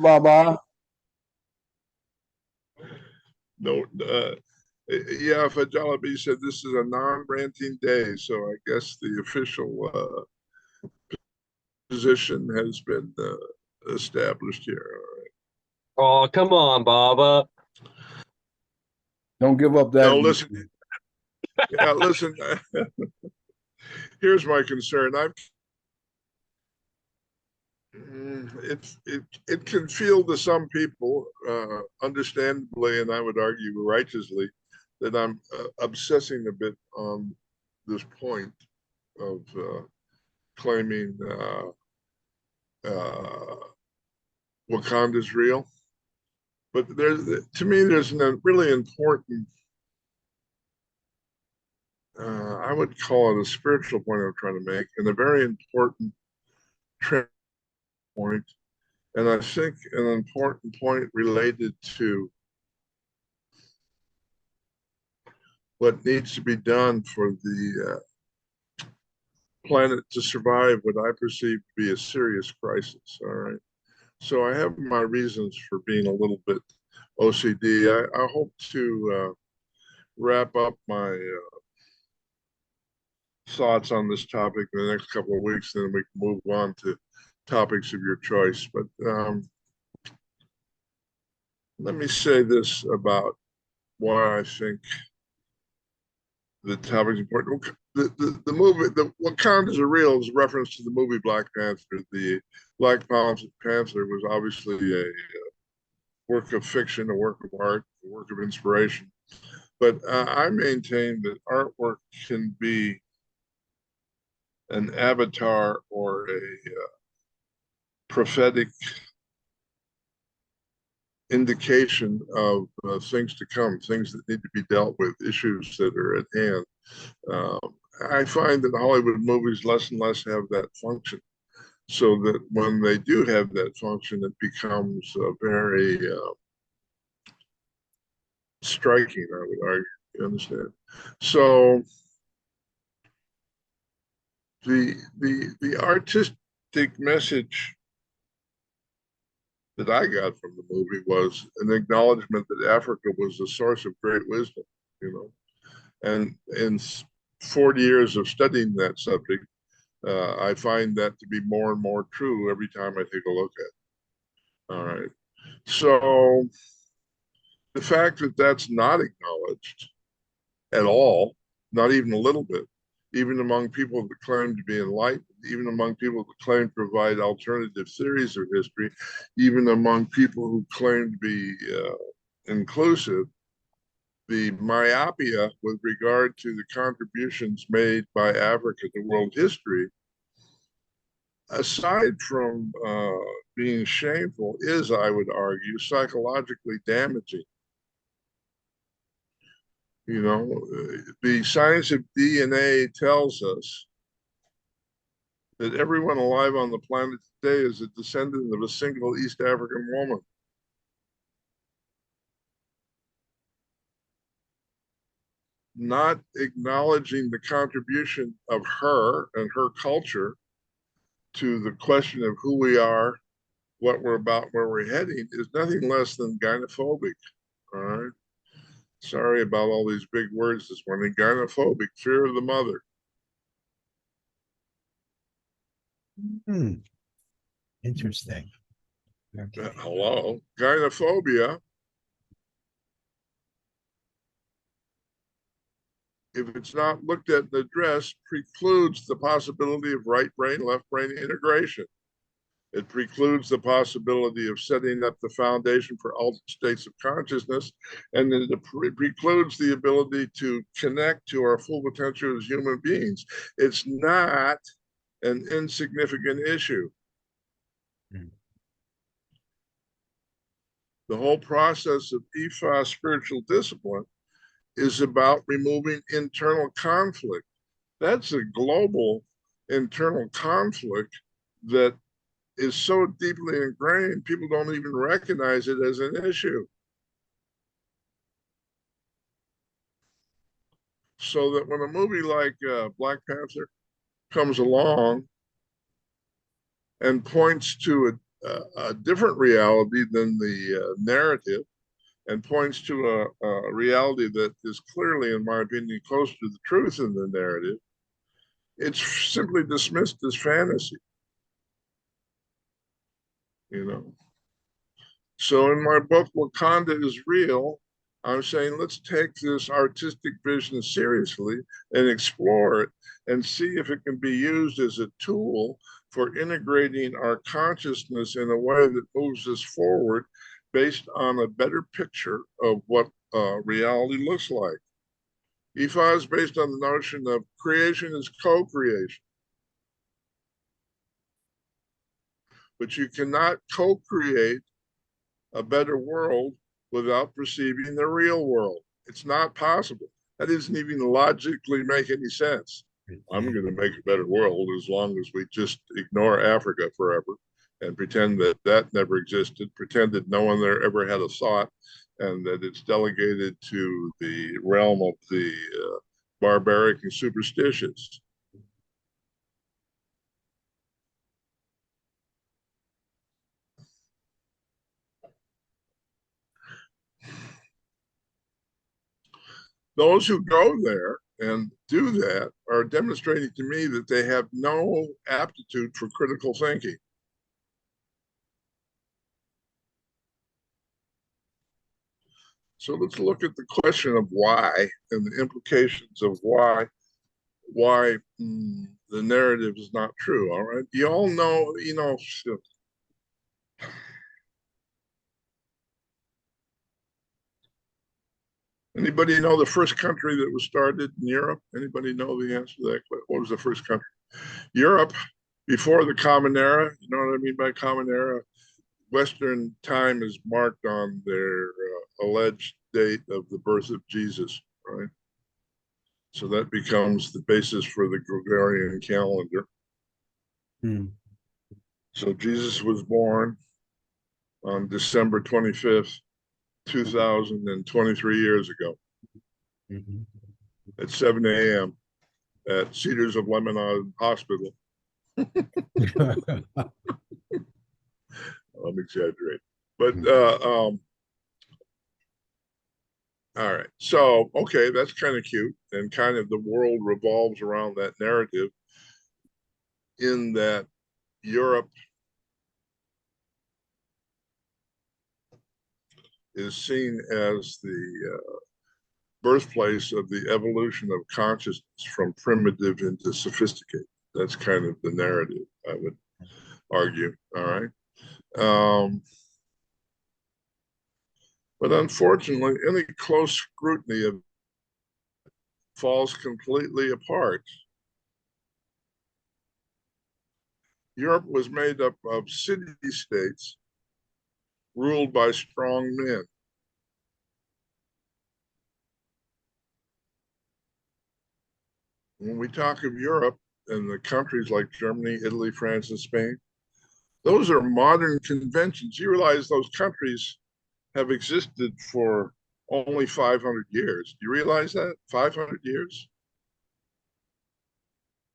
Baba. No, yeah, Fajalabi said this is a non-ranting day, so I guess the official position has been established here. Oh, come on, Baba. Don't give up that. No, listen, yeah, listen. Here's my concern. It can feel to some people, understandably, and I would argue righteously, that I'm obsessing a bit on this point of claiming uh, Wakanda's real. But to me, there's a really important, I would call it a spiritual point I'm trying to make, and a very important point. And I think an important point related to what needs to be done for the planet to survive what I perceive to be a serious crisis. All right. So I have my reasons for being a little bit OCD. I hope to wrap up my thoughts on this topic in the next couple of weeks, then we can move on to topics of your choice. But let me say this about why I think the topic is important. The movie, what counts as a real is a reference to the movie Black Panther. The Black Panther was obviously a work of fiction, a work of art, a work of inspiration. But I maintain that artwork can be an avatar or a prophetic indication of things to come, things that need to be dealt with, issues that are at hand. I find that Hollywood movies less and less have that function, so that when they do have that function, it becomes very striking, I would argue. You understand? So the artistic message that I got from the movie was an acknowledgement that Africa was a source of great wisdom, you know. And in 40 years of studying that subject, I find that to be more and more true every time I take a look at it. All right. So the fact that that's not acknowledged at all, not even a little bit, even among people that claim to be enlightened, even among people that claim to provide alternative theories of history, even among people who claim to be inclusive, the myopia with regard to the contributions made by Africa to world history, aside from being shameful, is, I would argue, psychologically damaging. You know, the science of DNA tells us that everyone alive on the planet today is a descendant of a single East African woman. Not acknowledging the contribution of her and her culture to the question of who we are, what we're about, where we're heading, is nothing less than gynophobic. All right. Sorry about all these big words this morning. Gynophobic, fear of the mother. Interesting. Hello. Gynophobia, if it's not looked at and addressed, precludes the possibility of right brain, left brain integration. It precludes the possibility of setting up the foundation for altered states of consciousness, and it precludes the ability to connect to our full potential as human beings. It's not an insignificant issue. The whole process of Ifa spiritual discipline is about removing internal conflict. That's a global internal conflict that is so deeply ingrained, people don't even recognize it as an issue. So that when a movie like Black Panther comes along and points to a different reality than the narrative, and points to a reality that is clearly, in my opinion, closer to the truth in the narrative, it's simply dismissed as fantasy, you know. So in my book, Wakanda is Real, I'm saying let's take this artistic vision seriously and explore it and see if it can be used as a tool for integrating our consciousness in a way that moves us forward based on a better picture of what reality looks like. Ifa is based on the notion of creation is co-creation, but you cannot co-create a better world without perceiving the real world. It's not possible. That doesn't even logically make any sense. I'm going to make a better world as long as we just ignore Africa forever and pretend that that never existed, pretend that no one there ever had a thought, and that it's delegated to the realm of the barbaric and superstitious. Those who go there and do that are demonstrating to me that they have no aptitude for critical thinking. So let's look at the question of why and the implications of why the narrative is not true. All right, you all know, anybody know the first country that was started in Europe? Anybody know the answer to that question? What was the first country? Europe, before the Common Era. You know what I mean by Common Era? Western time is marked on their alleged date of the birth of Jesus, right? So that becomes the basis for the Gregorian calendar. So Jesus was born on December 25th, 2023 years ago at 7 a.m. at Cedars of Lebanon Hospital. I'm exaggerating. But all right. So, okay, that's kind of cute. And kind of the world revolves around that narrative, in that Europe is seen as the birthplace of the evolution of consciousness from primitive into sophisticated. That's kind of the narrative, I would argue. All right. But unfortunately, any close scrutiny of falls completely apart. Europe was made up of city-states ruled by strong men. When we talk of Europe and the countries like Germany, Italy, France, and Spain, those are modern conventions. You realize those countries have existed for only 500 years. Do you realize that? 500 years?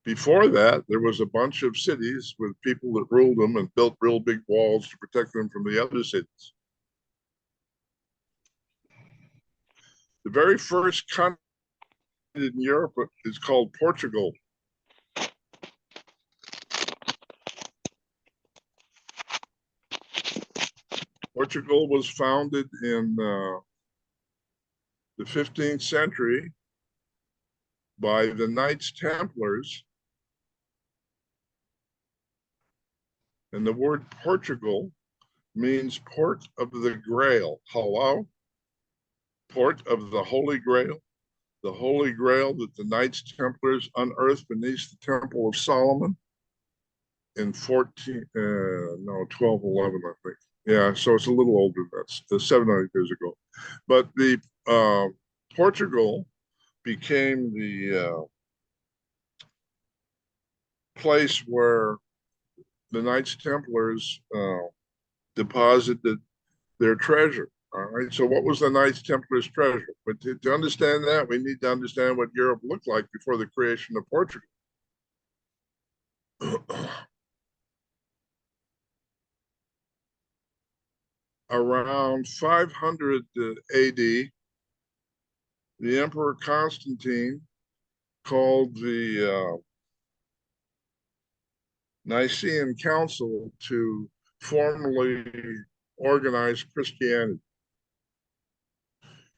Before that, there was a bunch of cities with people that ruled them and built real big walls to protect them from the other cities. The very first country in Europe is called Portugal. Portugal was founded in the 15th century by the Knights Templars. And the word Portugal means port of the Grail. Hello? Port of the Holy Grail. The Holy Grail that the Knights Templars unearthed beneath the Temple of Solomon in 1211, I think. Yeah, so it's a little older. That's 700 years ago. But the Portugal became the place where the Knights Templars deposited their treasure. All right. So, what was the Knights Templars' treasure? But to understand that, we need to understand what Europe looked like before the creation of Portugal. around 500 AD, the Emperor Constantine called the Nicene Council to formally organize Christianity.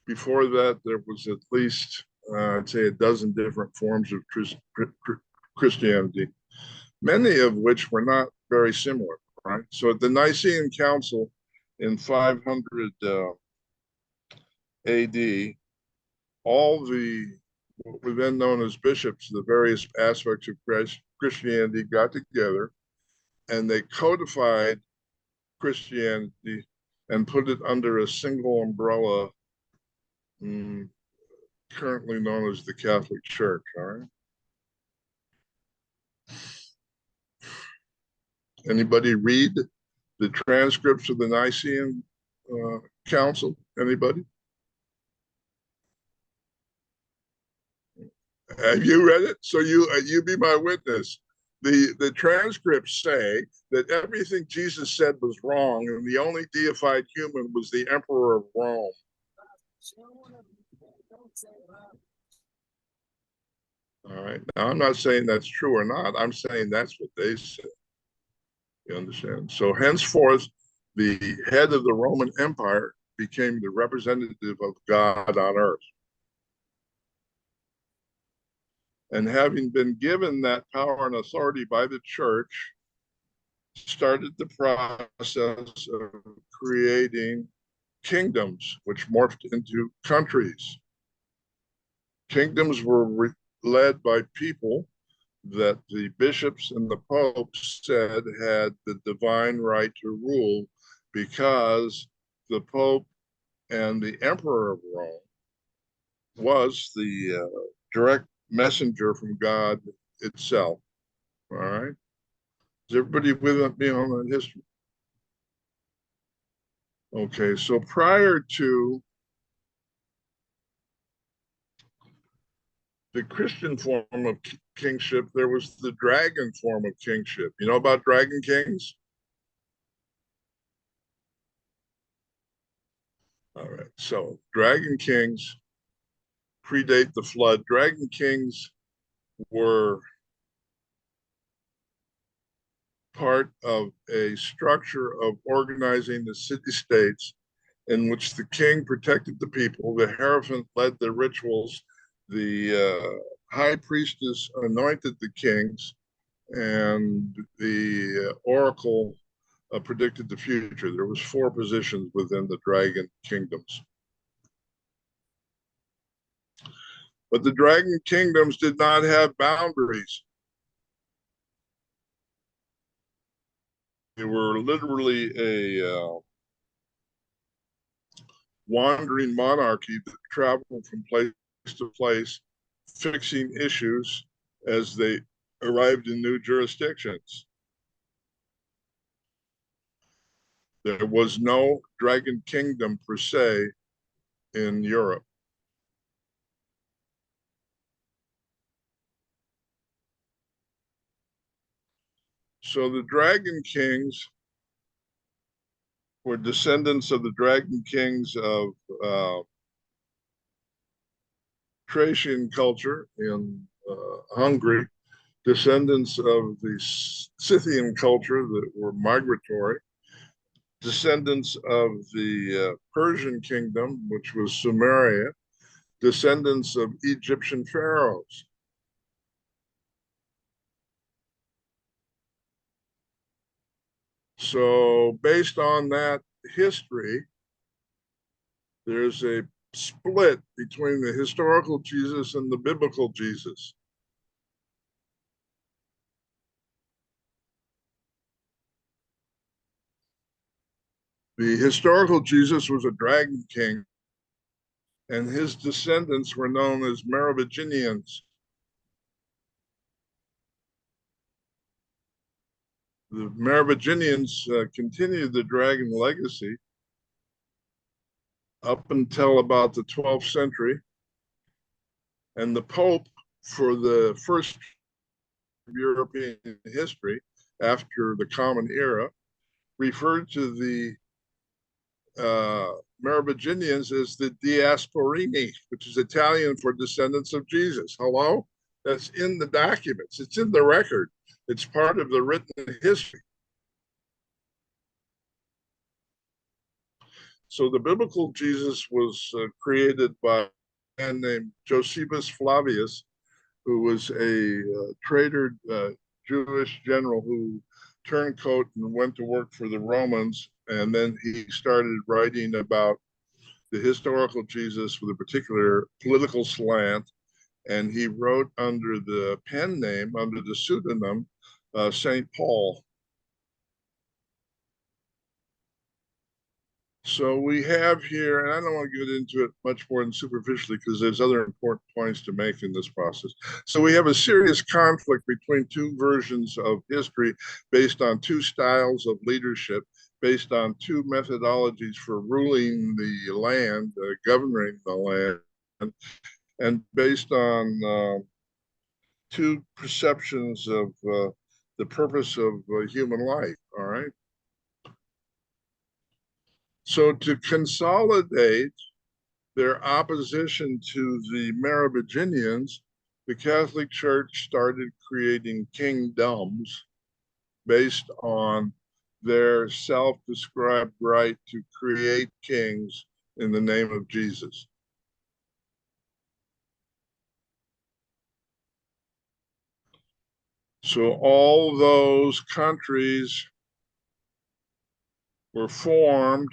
Before that, there was at least, I'd say, a dozen different forms of Christianity, many of which were not very similar, right? So at the Nicene Council in 500 AD, all the what were then known as bishops, the various aspects of Christianity got together and they codified Christianity and put it under a single umbrella, currently known as the Catholic Church. All right. Anybody read the transcripts of the Nicene Council? Anybody? Have you read it? So you be my witness. The transcripts say that everything Jesus said was wrong, and the only deified human was the Emperor of Rome. All right. Now I'm not saying that's true or not. I'm saying that's what they said. You understand? So henceforth, the head of the Roman Empire became the representative of God on earth. And having been given that power and authority by the church, started the process of creating kingdoms, which morphed into countries. Kingdoms were led by people that the bishops and the popes said had the divine right to rule, because the Pope and the Emperor of Rome was the direct messenger from God itself. All right. Is everybody with me on that history? Okay, so prior to the Christian form of kingship, there was the dragon form of kingship. You know about dragon kings? All right, so dragon kings predate the flood. Dragon kings were part of a structure of organizing the city-states in which the king protected the people, the hierophant led the rituals, the high priestess anointed the kings, and the oracle predicted the future. There was 4 positions within the dragon kingdoms. But the dragon kingdoms did not have boundaries. They were literally a wandering monarchy that traveled from place to place, fixing issues as they arrived in new jurisdictions. There was no dragon kingdom per se in Europe. So the dragon kings were descendants of the dragon kings of Thracian culture in Hungary, descendants of the Scythian culture that were migratory, descendants of the Persian kingdom, which was Sumeria, descendants of Egyptian pharaohs. So based on that history, there's a split between the historical Jesus and the biblical Jesus. The historical Jesus was a dragon king, and his descendants were known as Merovingians. The Merovingians continued the dragon legacy up until about the 12th century. And the Pope, for the first European history after the Common Era, referred to the Merovingians is the Diasporini, which is Italian for descendants of Jesus. Hello? That's in the documents. It's in the record. It's part of the written history. So the biblical Jesus was created by a man named Josephus Flavius, who was a traitor Jewish general who turned coat and went to work for the Romans. And then he started writing about the historical Jesus with a particular political slant. And he wrote under the pen name, under the pseudonym, St. Paul. So we have here, and I don't want to get into it much more than superficially because there's other important points to make in this process. So we have a serious conflict between two versions of history based on two styles of leadership, based on two methodologies for ruling the land, governing the land, and based on two perceptions of the purpose of human life, all right? So to consolidate their opposition to the Merovingians, the Catholic Church started creating kingdoms based on their self-described right to create kings in the name of Jesus. So all those countries were formed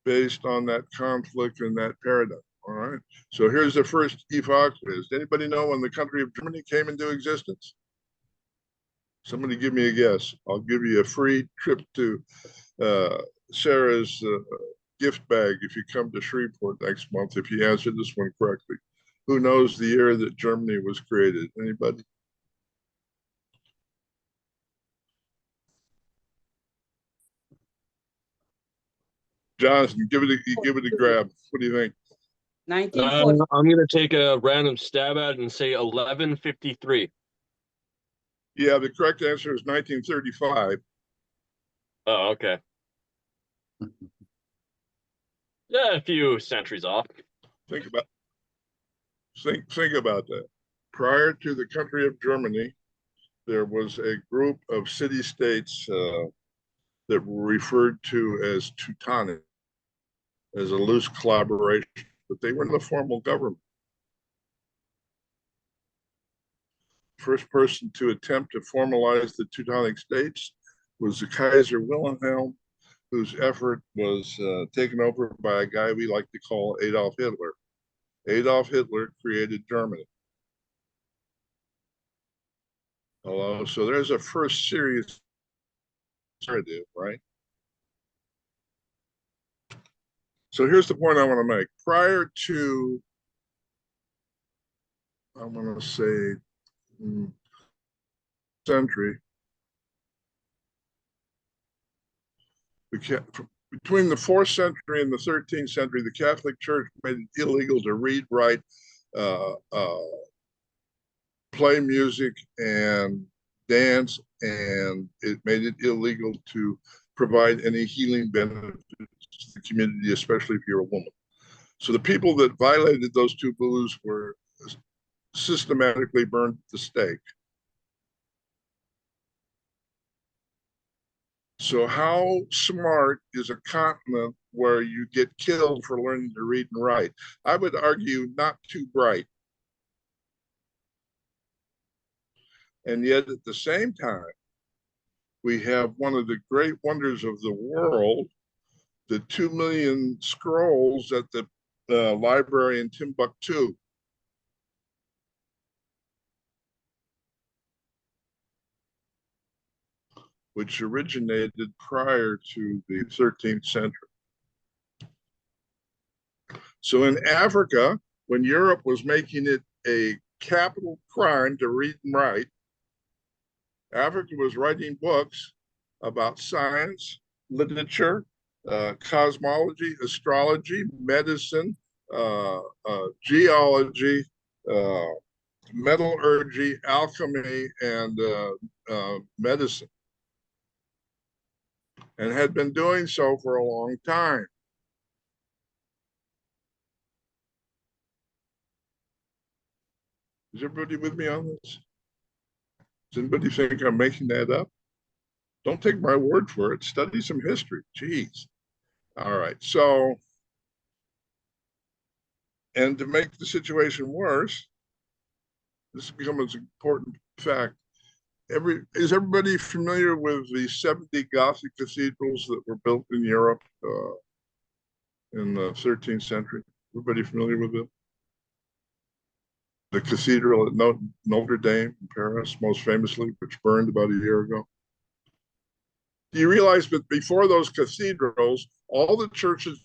based on that conflict and that paradigm. All right. So here's the first epoch. Does anybody know when the country of Germany came into existence? Somebody give me a guess. I'll give you a free trip to Sarah's gift bag if you come to Shreveport next month, if you answer this one correctly. Who knows the year that Germany was created? Anybody? Jonathan, give it a grab. What do you think? 1940. I'm going to take a random stab at it and say 1153. Yeah, the correct answer is 1935. Oh, okay. Yeah, a few centuries off. Think about that. Prior to the country of Germany, there was a group of city-states that were referred to as Teutonic, as a loose collaboration, but they were in the formal government. First person to attempt to formalize the Teutonic states was the Kaiser Wilhelm, whose effort was taken over by a guy we like to call Adolf Hitler. Adolf Hitler created Germany. Hello, so there's a first serious narrative, right? So here's the point I want to make. Prior to, I'm going to say, century, between the 4th century and the 13th century, the Catholic Church made it illegal to read, write, play music, and dance, and it made it illegal to provide any healing benefits to the community, especially if you're a woman. So the people that violated those two rules were systematically burned at the stake. So how smart is a continent where you get killed for learning to read and write? I would argue not too bright. And yet at the same time, we have one of the great wonders of the world, the 2 million scrolls at the library in Timbuktu. Which originated prior to the 13th century. So in Africa, when Europe was making it a capital crime to read and write, Africa was writing books about science, literature, cosmology, astrology, medicine, geology, metallurgy, alchemy, and medicine. and had been doing so for a long time. Is everybody with me on this? Does anybody think I'm making that up? Don't take my word for it. Study some history. Jeez. All right. So, and to make the situation worse, this becomes an important fact. Is everybody familiar with the 70 Gothic cathedrals that were built in Europe in the 13th century? Everybody familiar with them? The cathedral at Notre Dame in Paris, most famously, which burned about a year ago. Do you realize that before those cathedrals, all the churches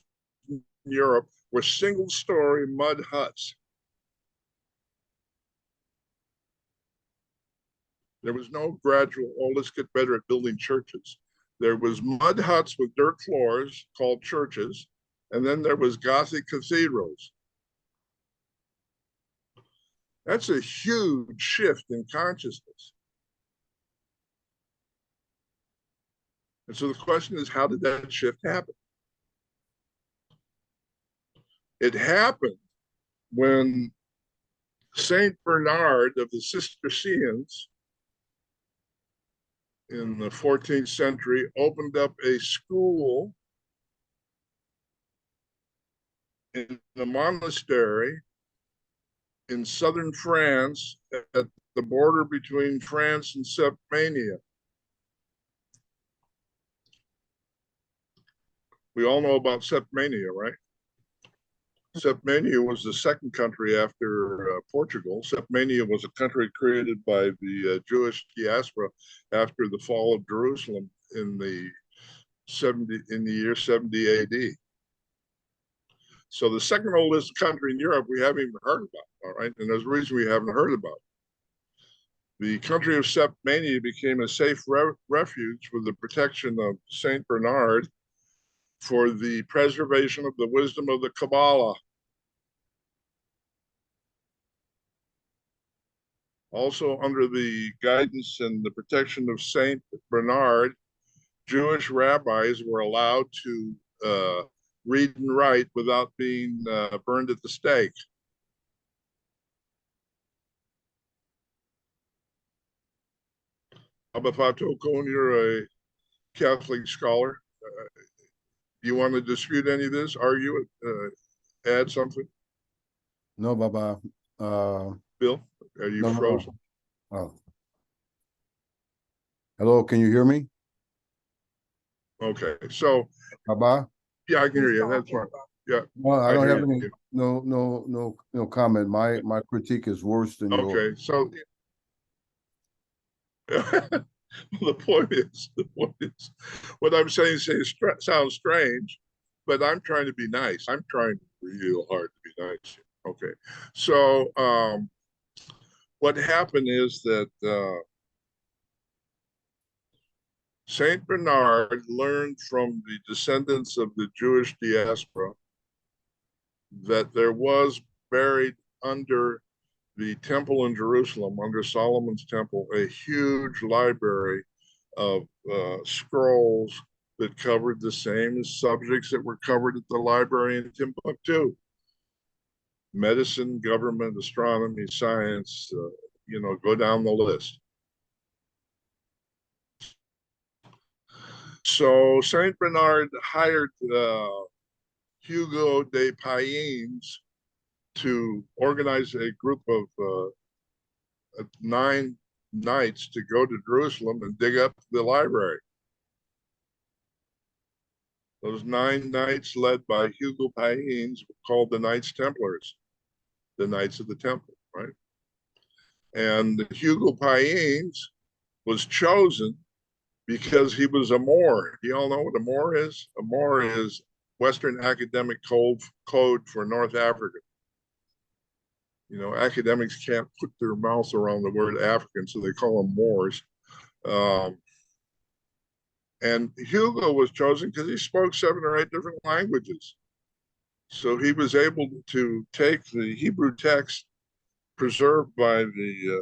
in Europe were single-story mud huts? There was no gradual, oh, let's get better at building churches. There was mud huts with dirt floors called churches, and then there was Gothic cathedrals. That's a huge shift in consciousness. And so the question is, how did that shift happen? It happened when Saint Bernard of the Cistercians in the 14th century opened up a school in a monastery in southern France at the border between France and Septmania. We all know about Septmania, right? Septmania was the second country after Portugal. Septmania was a country created by the Jewish diaspora after the fall of Jerusalem in the year 70 AD. So the second oldest country in Europe we haven't even heard about, all right? And there's a reason we haven't heard about it. The country of Septmania became a safe refuge with the protection of Saint Bernard for the preservation of the wisdom of the Kabbalah. Also under the guidance and the protection of Saint Bernard, Jewish rabbis were allowed to read and write without being burned at the stake. Falokun, you're a Catholic scholar. Do you want to dispute any of this? Argue it? Add something? No, Baba. Bill, are you No, frozen? no. Oh. Hello, can you hear me? Okay, so Baba? yeah, I can hear you. That's fine. Yeah. Well, I don't hear have any, you. no comment. My critique is worse than yours. Okay, so the point is, what I'm saying sounds strange, but I'm trying to be nice. I'm trying real hard to be nice. Okay, so what happened is that Saint Bernard learned from the descendants of the Jewish diaspora that there was buried under the temple in Jerusalem, under Solomon's temple, a huge library of scrolls that covered the same subjects that were covered at the library in Timbuktu: medicine, government, astronomy, science, go down the list. So Saint Bernard hired Hugo de Payens to organize a group of 9 knights to go to Jerusalem and dig up the library. Those 9 knights, led by Hugo Payens, were called the Knights Templars, the Knights of the Temple, right? And Hugo Payens was chosen because he was a Moor. You all know what a Moor is? A Moor is Western academic code for North Africa. Academics can't put their mouth around the word African, so they call them Moors. And Hugo was chosen because he spoke 7 or 8 different languages. So he was able to take the Hebrew text preserved by the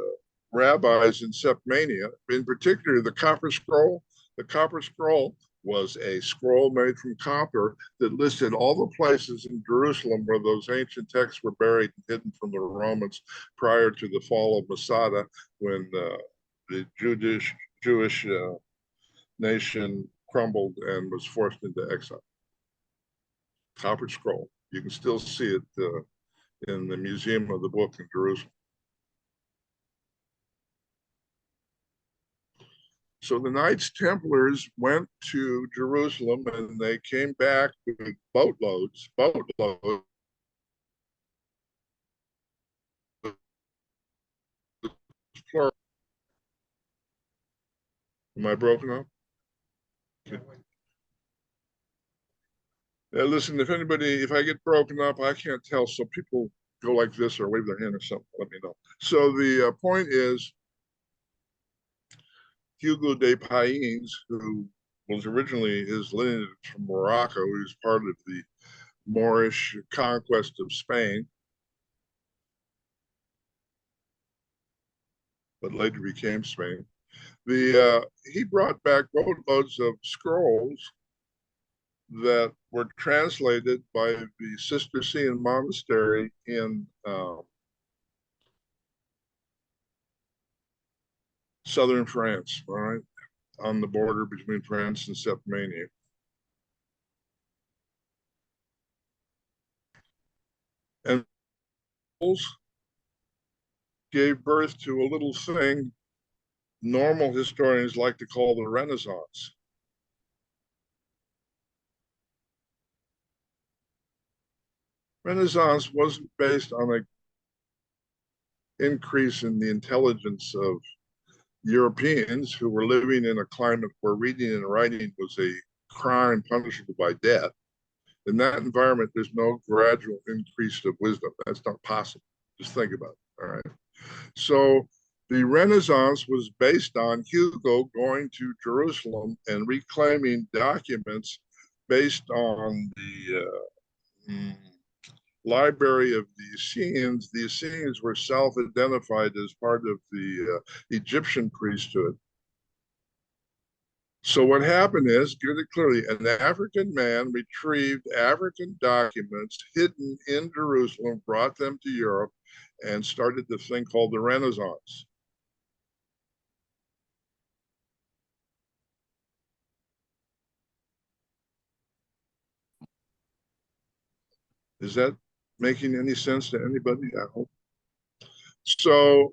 rabbis in Septmania, in particular the Copper Scroll. The Copper Scroll was a scroll made from copper that listed all the places in Jerusalem where those ancient texts were buried and hidden from the Romans prior to the fall of Masada, when the Jewish nation crumbled and was forced into exile. Copper scroll. You can still see it in the Museum of the Book in Jerusalem. So the Knights Templars went to Jerusalem and they came back with boatloads. Am I broken up? Okay. Listen, if I get broken up, I can't tell. So people go like this or wave their hand or something. Let me know. So the point is, Hugo de Payens, who was originally his lineage from Morocco, he was part of the Moorish conquest of Spain, but later became Spain. He brought back boatloads of scrolls that were translated by the Cistercian monastery in southern France, all right, on the border between France and Septimania. And gave birth to a little thing normal historians like to call the Renaissance. Renaissance wasn't based on an increase in the intelligence of Europeans who were living in a climate where reading and writing was a crime punishable by death. In that environment, there's no gradual increase of wisdom. That's not possible. Just think about it. All right. So the Renaissance was based on Hugo going to Jerusalem and reclaiming documents based on the library of the Essenes. The Essenes were self-identified as part of the Egyptian priesthood. So what happened is, get it clearly, an African man retrieved African documents hidden in Jerusalem, brought them to Europe, and started the thing called the Renaissance. Is that making any sense to anybody? I hope. So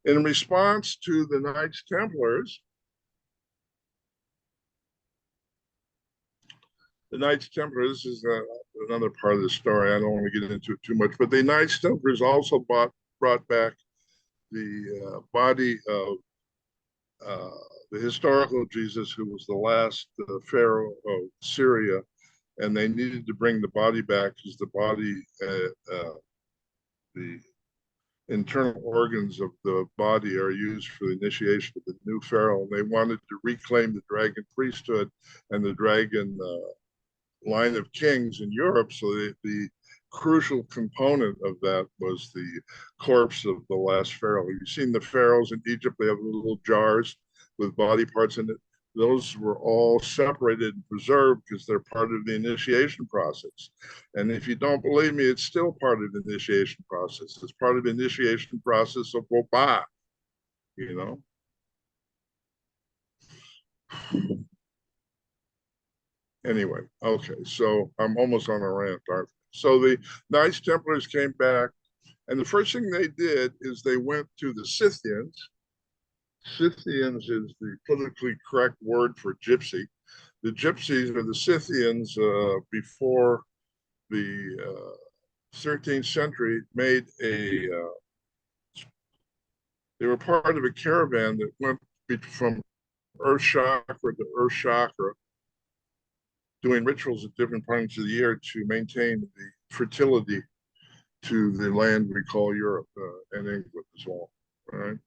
in response to the Knights Templars, the Knights Templars is another part of the story. I don't want to get into it too much, but the Knights Templars also brought back the body of the historical Jesus, who was the last pharaoh of Syria, and they needed to bring the body back because the body, the internal organs of the body are used for the initiation of the new pharaoh. And they wanted to reclaim the dragon priesthood and the dragon line of kings in Europe. So the crucial component of that was the corpse of the last pharaoh. You've seen the pharaohs in Egypt, they have little jars with body parts in it. Those were all separated and preserved because they're part of the initiation process. And if you don't believe me, it's still part of the initiation process. It's part of the initiation process of Woba, you know. Anyway, okay, so I'm almost on a rant, aren't I? So the Knights Templars came back, and the first thing they did is they went to the Scythians. Scythians is the politically correct word for gypsy. The gypsies or the Scythians before the 13th century made they were part of a caravan that went from Earth Chakra to Earth Chakra, doing rituals at different points of the year to maintain the fertility to the land we call Europe and England as well. All right.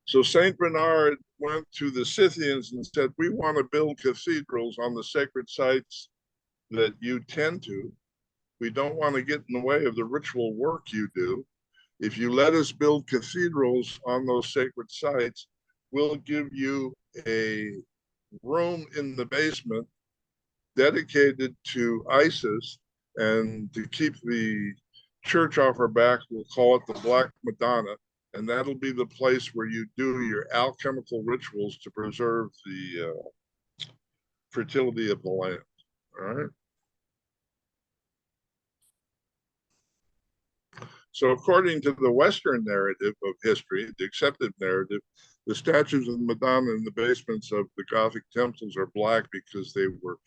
So Saint Bernard went to the Scythians and said, we want to build cathedrals on the sacred sites that you tend to. We don't want to get in the way of the ritual work you do. If you let us build cathedrals on those sacred sites, we'll give you a room in the basement dedicated to Isis, and to keep the church off our back, we'll call it the Black Madonna, and that'll be the place where you do your alchemical rituals to preserve the fertility of the land. All right. So according to the Western narrative of history, the accepted narrative, the statues of the Madonna in the basements of the Gothic temples are black because they were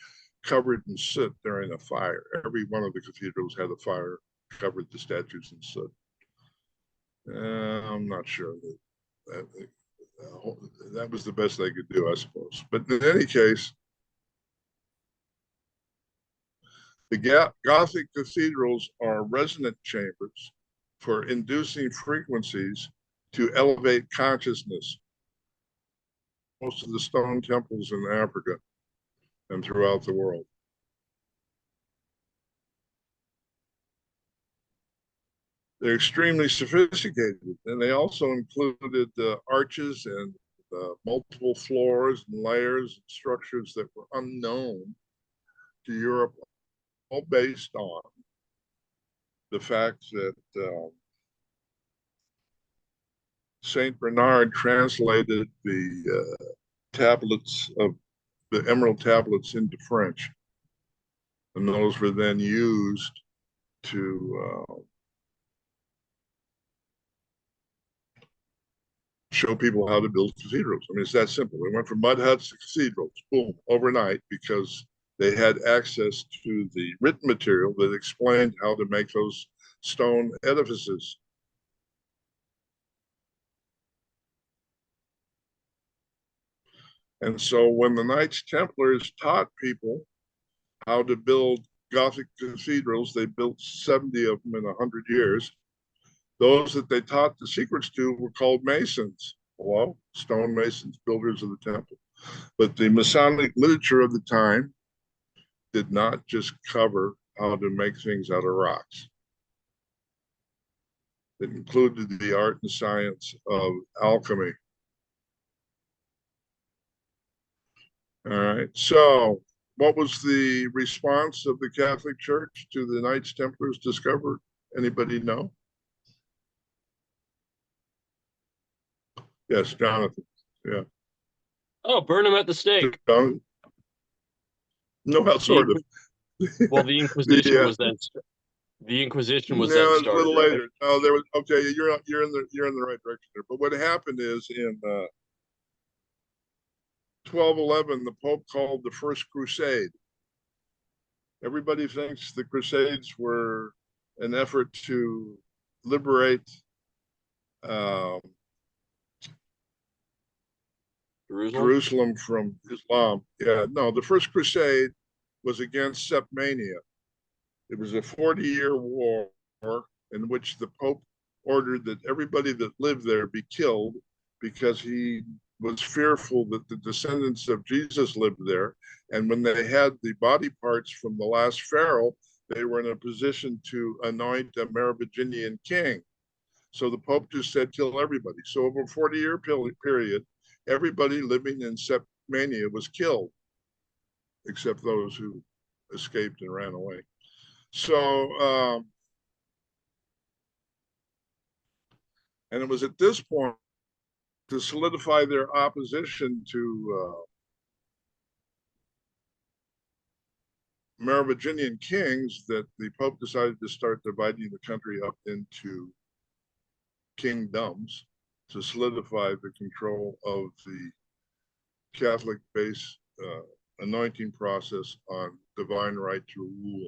covered in soot during a fire. Every one of the cathedrals had a fire, covered the statues in soot. I'm not sure that was the best they could do, I suppose. But in any case, the Gothic cathedrals are resonant chambers for inducing frequencies to elevate consciousness. Most of the stone temples in Africa and throughout the world. They're extremely sophisticated, and they also included arches and multiple floors and layers and structures that were unknown to Europe, all based on the fact that Saint Bernard translated the tablets of the emerald tablets into French, and those were then used to show people how to build cathedrals. I mean, it's that simple. They went from mud huts to cathedrals, boom, overnight, because they had access to the written material that explained how to make those stone edifices. And so when the Knights Templars taught people how to build Gothic cathedrals, they built 70 of them in 100 years. Those that they taught the secrets to were called Masons. Hello, stone masons, builders of the temple. But the Masonic literature of the time did not just cover how to make things out of rocks. It included the art and science of alchemy. All right, so what was the response of the Catholic Church to the Knights Templars discovered? Anybody know? Yes, Jonathan. Yeah. Oh, burn him at the stake. Jonathan? No, how sort of. Well, the Inquisition was then. The Inquisition was then started. A little right? later. No, there was okay. You're in the right direction there. But what happened is in 1211, the Pope called the First Crusade. Everybody thinks the Crusades were an effort to liberate Jerusalem from Islam. Yeah, no, the First Crusade was against septmania. It was a 40-year war in which the Pope ordered that everybody that lived there be killed because he was fearful that the descendants of Jesus lived there. And when they had the body parts from the last pharaoh, they were in a position to anoint a Merovingian king. So the Pope just said, kill everybody. So over a 40-year period, everybody living in septmania was killed, except those who escaped and ran away. So, and it was at this point, to solidify their opposition to Merovingian kings, that the Pope decided to start dividing the country up into kingdoms to solidify the control of the Catholic base anointing process on divine right to rule.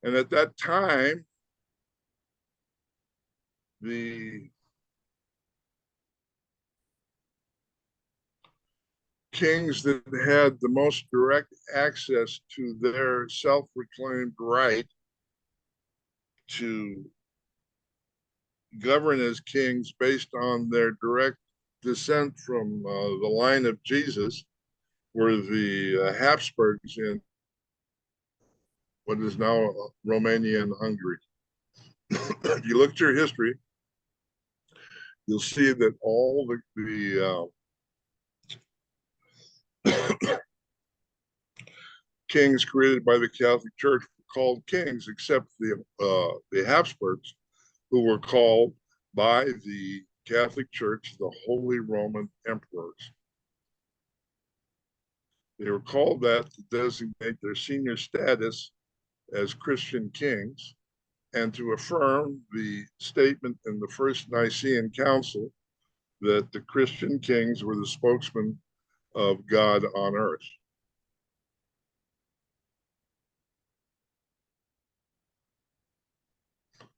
And at that time, the kings that had the most direct access to their self-proclaimed right to govern as kings based on their direct descent from the line of Jesus were the Habsburgs in what is now Romania and Hungary. If you look at your history, you'll see that all the kings created by the Catholic Church were called kings, except the Habsburgs, who were called by the Catholic Church the Holy Roman Emperors. They were called that to designate their senior status as Christian kings and to affirm the statement in the First Nicene Council that the Christian kings were the spokesmen of God on earth.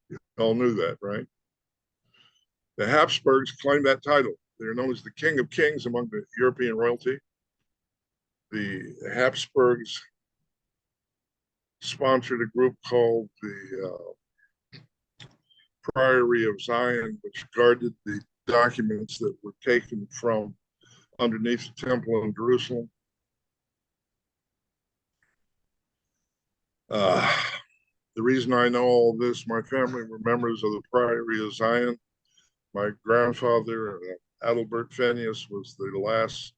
You all knew that, right? The Habsburgs claimed that title. They're known as the King of Kings among the European royalty. The Habsburgs sponsored a group called the Priory of Zion, which guarded the documents that were taken from underneath the temple in Jerusalem. The reason I know all this, my family were members of the Priory of Zion. My grandfather, Adalbert Fenius, was the last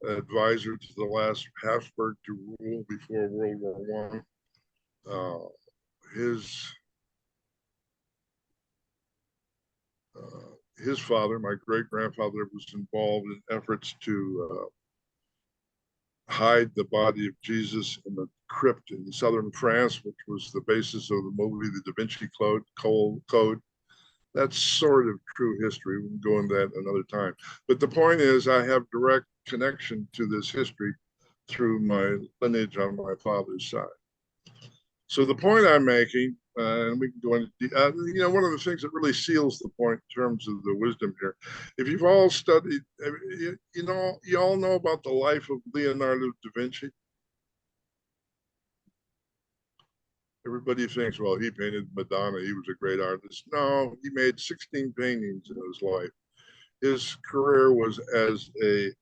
advisor to the last Habsburg to rule before World War I. His father, my great-grandfather, was involved in efforts to hide the body of Jesus in the crypt in southern France, which was the basis of the movie The Da Vinci Code. That's sort of true history. We can go into that another time. But the point is, I have direct connection to this history through my lineage on my father's side. So the point I'm making, and we can go into, one of the things that really seals the point in terms of the wisdom here, if you've all studied, you all know about the life of Leonardo da Vinci. Everybody thinks, well, he painted Madonna, he was a great artist. No, he made 16 paintings in his life. His career was as a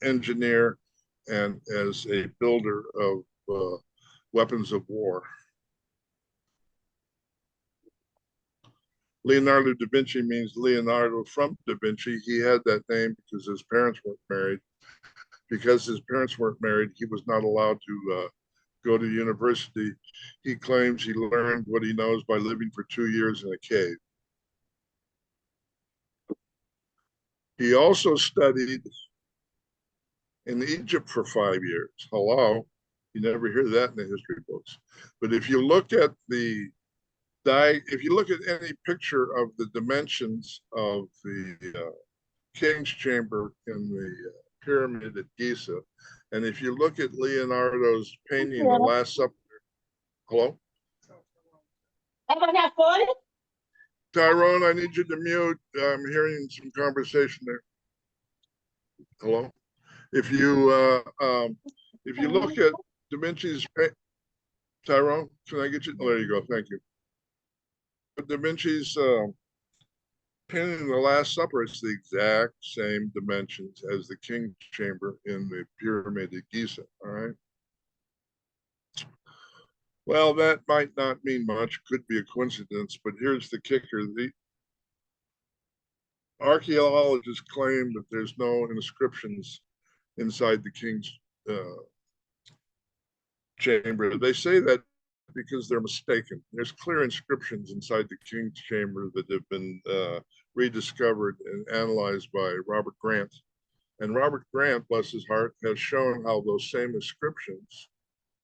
engineer and as a builder of weapons of war. Leonardo da Vinci means Leonardo from Da Vinci. He had that name because his parents weren't married. Because his parents weren't married, he was not allowed to go to university. He claims he learned what he knows by living for 2 years in a cave. He also studied in Egypt for 5 years. Hello, you never hear that in the history books. But if you look at any picture of the dimensions of the King's Chamber in the pyramid at Giza, and if you look at Leonardo's painting, The Last Supper. Hello? Tyrone, I need you to mute. I'm hearing some conversation there. Hello? If you look at Da Vinci's Tyrone, can I get you? Oh, there you go. Thank you. Da Vinci's painting The Last Supper, it's the exact same dimensions as the King's Chamber in the pyramid at Giza. All right. Well, that might not mean much, could be a coincidence, but here's the kicker. The archaeologists claim that there's no inscriptions inside the King's chamber. They say that because they're mistaken. There's clear inscriptions inside the King's chamber that have been rediscovered and analyzed by Robert Grant. And Robert Grant, bless his heart, has shown how those same inscriptions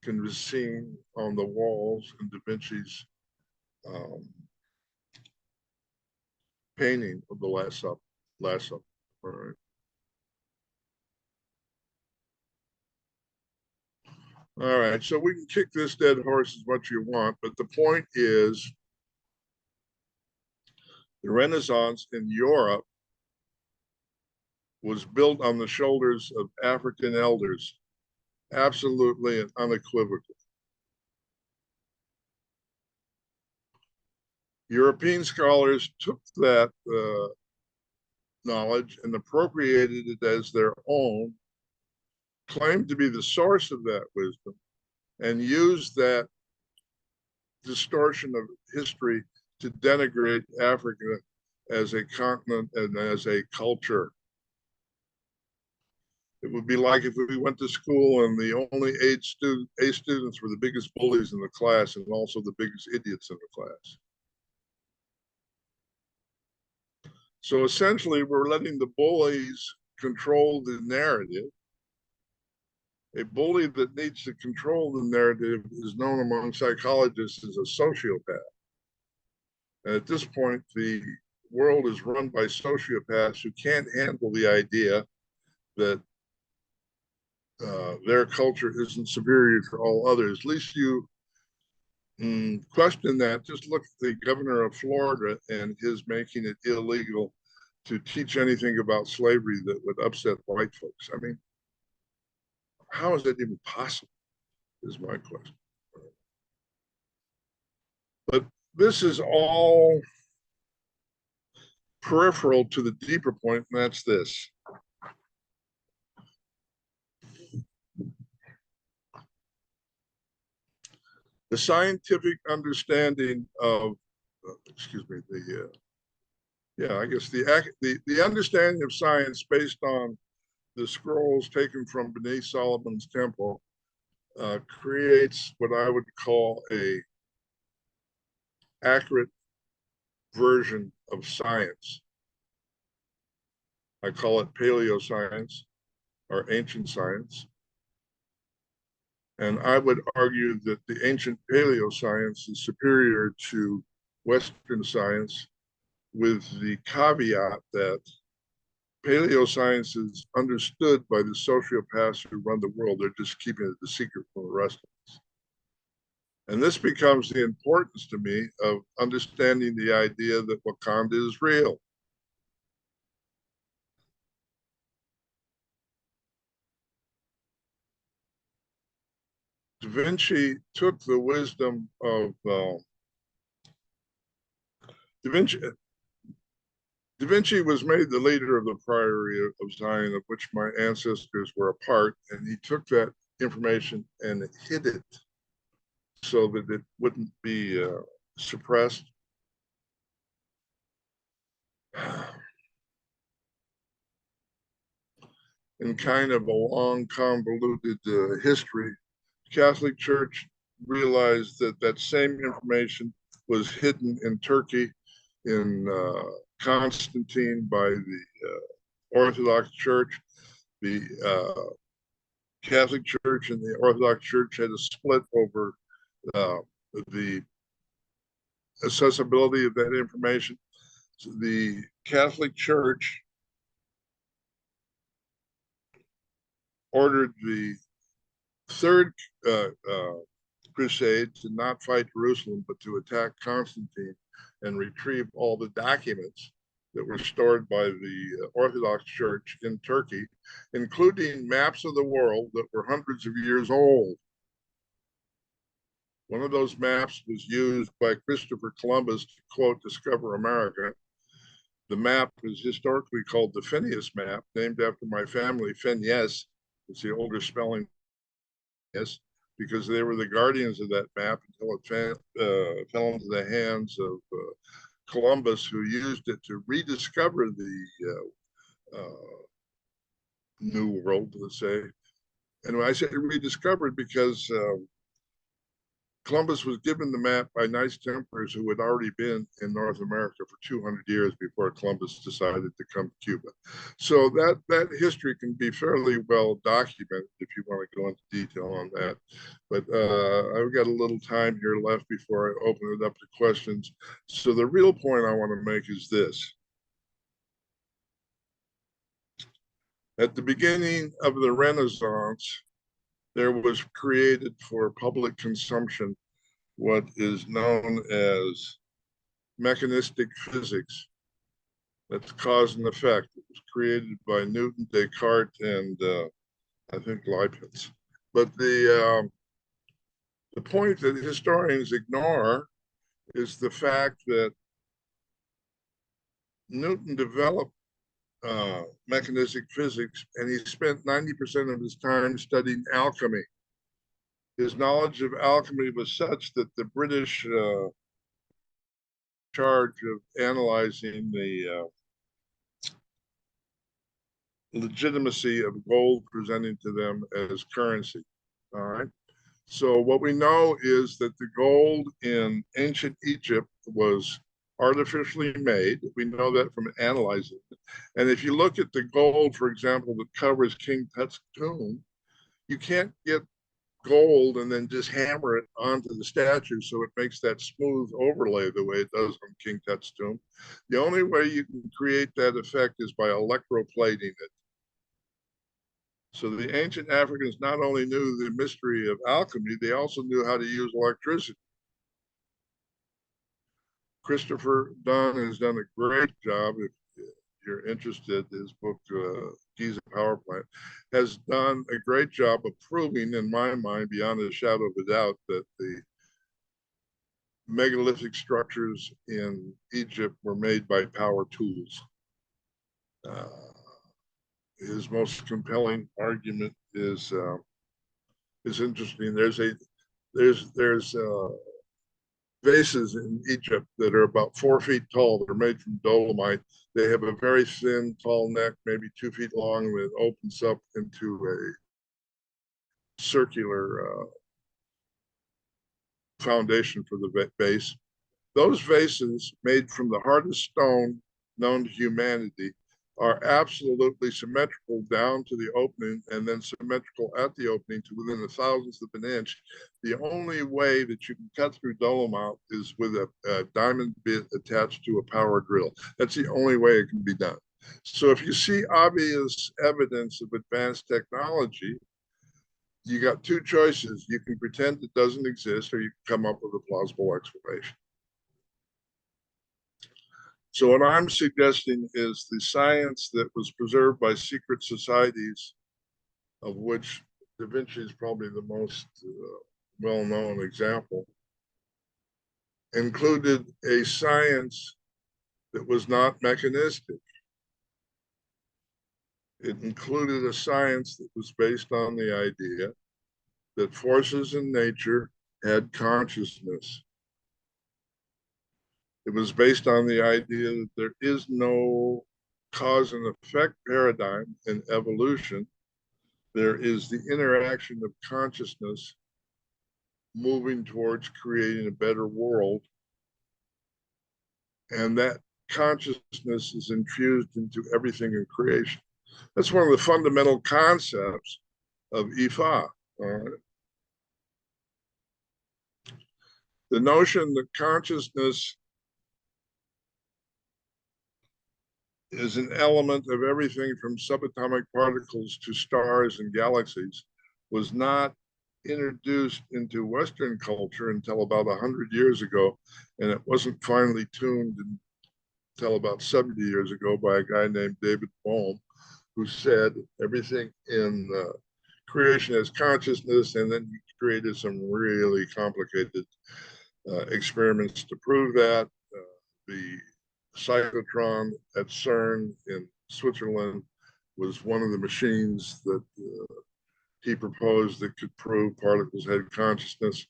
can be seen on the walls in Da Vinci's painting of The Last Supper. All right. All right, so we can kick this dead horse as much as you want, but the point is the Renaissance in Europe was built on the shoulders of African elders, absolutely and unequivocally. European scholars took that knowledge and appropriated it as their own, claimed to be the source of that wisdom, and used that distortion of history to denigrate Africa as a continent and as a culture. It would be like if we went to school and the only A students were the biggest bullies in the class and also the biggest idiots in the class. So essentially, we're letting the bullies control the narrative. A bully that needs to control the narrative is known among psychologists as a sociopath. And at this point, the world is run by sociopaths who can't handle the idea that their culture isn't superior to all others. At least you question that. Just look at the governor of Florida and his making it illegal to teach anything about slavery that would upset white folks. I mean, how is that even possible, is my question. But this is all peripheral to the deeper point, and that's this. The scientific understanding of, excuse me, I guess the understanding of science based on the scrolls taken from beneath Solomon's temple creates what I would call a accurate version of science. I call it paleoscience or ancient science. And I would argue that the ancient paleoscience is superior to Western science, with the caveat that paleoscience is understood by the sociopaths who run the world. They're just keeping it a secret from the rest of us. And this becomes the importance to me of understanding the idea that Wakanda is real. Da Vinci took the wisdom of Da Vinci was made the leader of the Priory of Zion, of which my ancestors were a part, and he took that information and hid it so that it wouldn't be suppressed. In kind of a long, convoluted history, Catholic Church realized that that same information was hidden in Turkey in Constantine by the Orthodox Church. The Catholic Church and the Orthodox Church had a split over the accessibility of that information. So the Catholic Church ordered the Third Crusade to not fight Jerusalem, but to attack Constantine and retrieve all the documents that were stored by the Orthodox Church in Turkey, including maps of the world that were hundreds of years old. One of those maps was used by Christopher Columbus to, quote, discover America. The map is historically called the Phineas map, named after my family, Phineas. It's the older spelling, yes, because they were the guardians of that map until it fell into the hands of Columbus, who used it to rediscover the New World, let's say. And when I say rediscovered, because Columbus was given the map by Knights Templars who had already been in North America for 200 years before Columbus decided to come to Cuba. So that history can be fairly well documented if you want to go into detail on that. But I've got a little time here left before I open it up to questions. So the real point I want to make is this. At the beginning of the Renaissance, there was created for public consumption what is known as mechanistic physics. That's cause and effect. It was created by Newton, Descartes, and I think Leibniz. But the point that historians ignore is the fact that Newton developed mechanistic physics, and he spent 90% of his time studying alchemy. His knowledge of alchemy was such that the British charge of analyzing the legitimacy of gold presenting to them as currency. All right. So what we know is that the gold in ancient Egypt was artificially made. We know that from analyzing it. And if you look at the gold, for example, that covers King Tut's tomb, you can't get gold and then just hammer it onto the statue so it makes that smooth overlay the way it does on King Tut's tomb. The only way you can create that effect is by electroplating it. So the ancient Africans not only knew the mystery of alchemy, they also knew how to use electricity. Christopher Dunn has done a great job. If you're interested, his book, Giza Power Plant, has done a great job of proving, in my mind, beyond a shadow of a doubt, that the megalithic structures in Egypt were made by power tools. His most compelling argument is interesting. There's vases in Egypt that are about 4 feet tall. They're made from dolomite. They have a very thin, tall neck, maybe 2 feet long, that opens up into a circular foundation for the base. Those vases, made from the hardest stone known to humanity, are absolutely symmetrical down to the opening and then symmetrical at the opening to within a thousandth of an inch. The only way that you can cut through dolomite is with a diamond bit attached to a power drill. That's the only way it can be done. So if you see obvious evidence of advanced technology, you got two choices. You can pretend it doesn't exist, or you can come up with a plausible explanation. So what I'm suggesting is the science that was preserved by secret societies, of which Da Vinci is probably the most well-known example, included a science that was not mechanistic. It included a science that was based on the idea that forces in nature had consciousness. It was based on the idea that there is no cause and effect paradigm in evolution. There is the interaction of consciousness moving towards creating a better world. And that consciousness is infused into everything in creation. That's one of the fundamental concepts of Ifa. The notion that consciousness is an element of everything from subatomic particles to stars and galaxies was not introduced into Western culture until about 100 years ago, and it wasn't finely tuned until about 70 years ago by a guy named David Bohm, who said everything in creation has consciousness, and then he created some really complicated experiments to prove that. The cyclotron at CERN in Switzerland was one of the machines that he proposed that could prove particles had consciousness.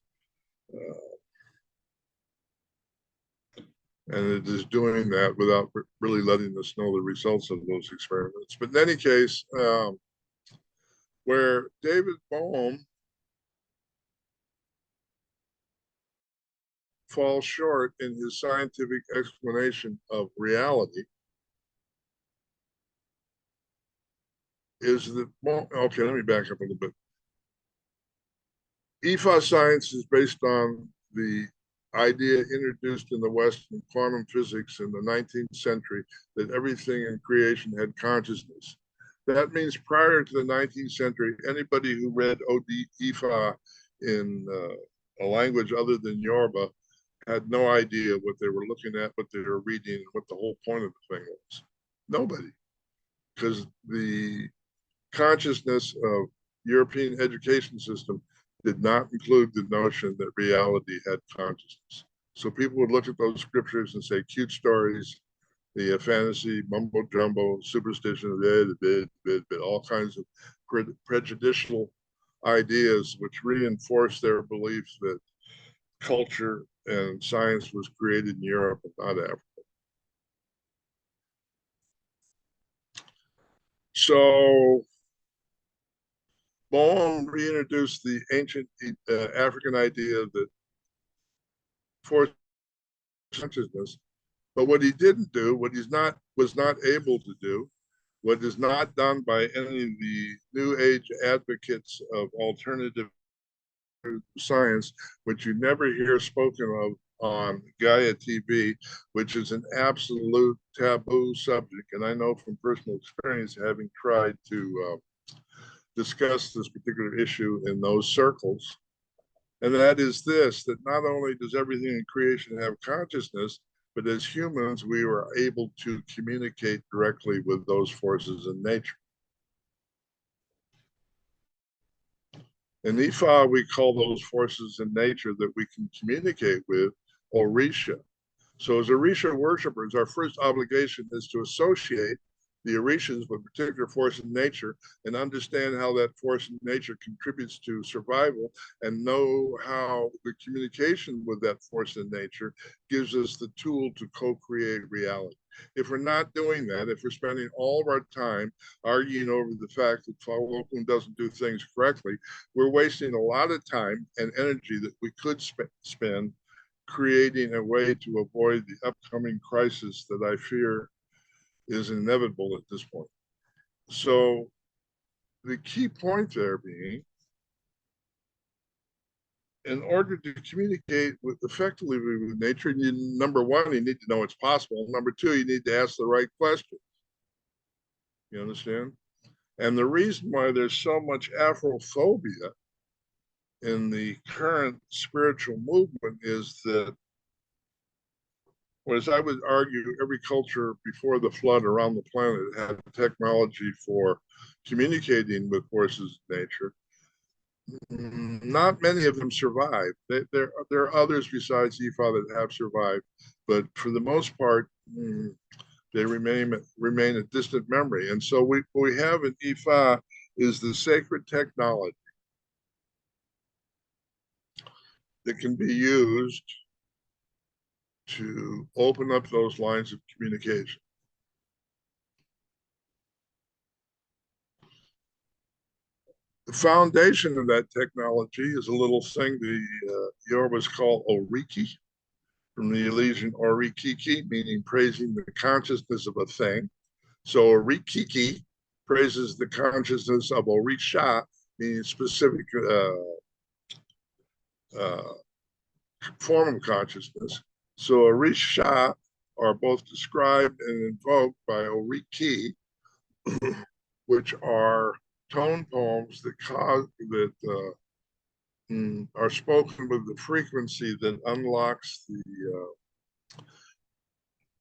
And it is doing that without really letting us know the results of those experiments. But in any case, where David Bohm falls short in his scientific explanation of reality is that, well, okay, let me back up a little bit. Ifa science is based on the idea introduced in the West in quantum physics in the 19th century that everything in creation had consciousness. That means prior to the 19th century, anybody who read O.D. Ifa in a language other than Yoruba had no idea what they were looking at, what they were reading, and what the whole point of the thing was. Nobody. Because the consciousness of European education system did not include the notion that reality had consciousness. So people would look at those scriptures and say cute stories, the fantasy, mumbo jumbo, superstition, all kinds of prejudicial ideas which reinforce their beliefs that culture and science was created in Europe and not Africa. So Bohm reintroduced the ancient African idea that force consciousness, but what he didn't do, what was not able to do, what is not done by any of the new age advocates of alternative science, which you never hear spoken of on Gaia TV, which is an absolute taboo subject. And I know from personal experience, having tried to discuss this particular issue in those circles, and that is this, that not only does everything in creation have consciousness, but as humans, we are able to communicate directly with those forces in nature. In Ifa, we call those forces in nature that we can communicate with Orisha. So as Orisha worshipers, our first obligation is to associate the Orishas with a particular force in nature and understand how that force in nature contributes to survival, and know how the communication with that force in nature gives us the tool to co-create reality. If we're not doing that, if we're spending all of our time arguing over the fact that Falokun doesn't do things correctly, we're wasting a lot of time and energy that we could spend creating a way to avoid the upcoming crisis that I fear is inevitable at this point. So the key point there being, in order to communicate effectively with nature, number one, you need to know it's possible. Number two, you need to ask the right questions. You understand? And the reason why there's so much Afrophobia in the current spiritual movement is that, whereas I would argue every culture before the flood around the planet had technology for communicating with forces of nature, not many of them survived. There are others besides Ifa that have survived, but for the most part, they remain a distant memory. And so what we have in Ifa is the sacred technology that can be used to open up those lines of communication. The foundation of that technology is a little thing the Yorubas call Oriki, from the Elysian Orikiki, meaning praising the consciousness of a thing. So Orikiki praises the consciousness of Orisha, meaning specific form of consciousness. So Orisha are both described and invoked by Oriki, which are tone poems that are spoken with the frequency that unlocks the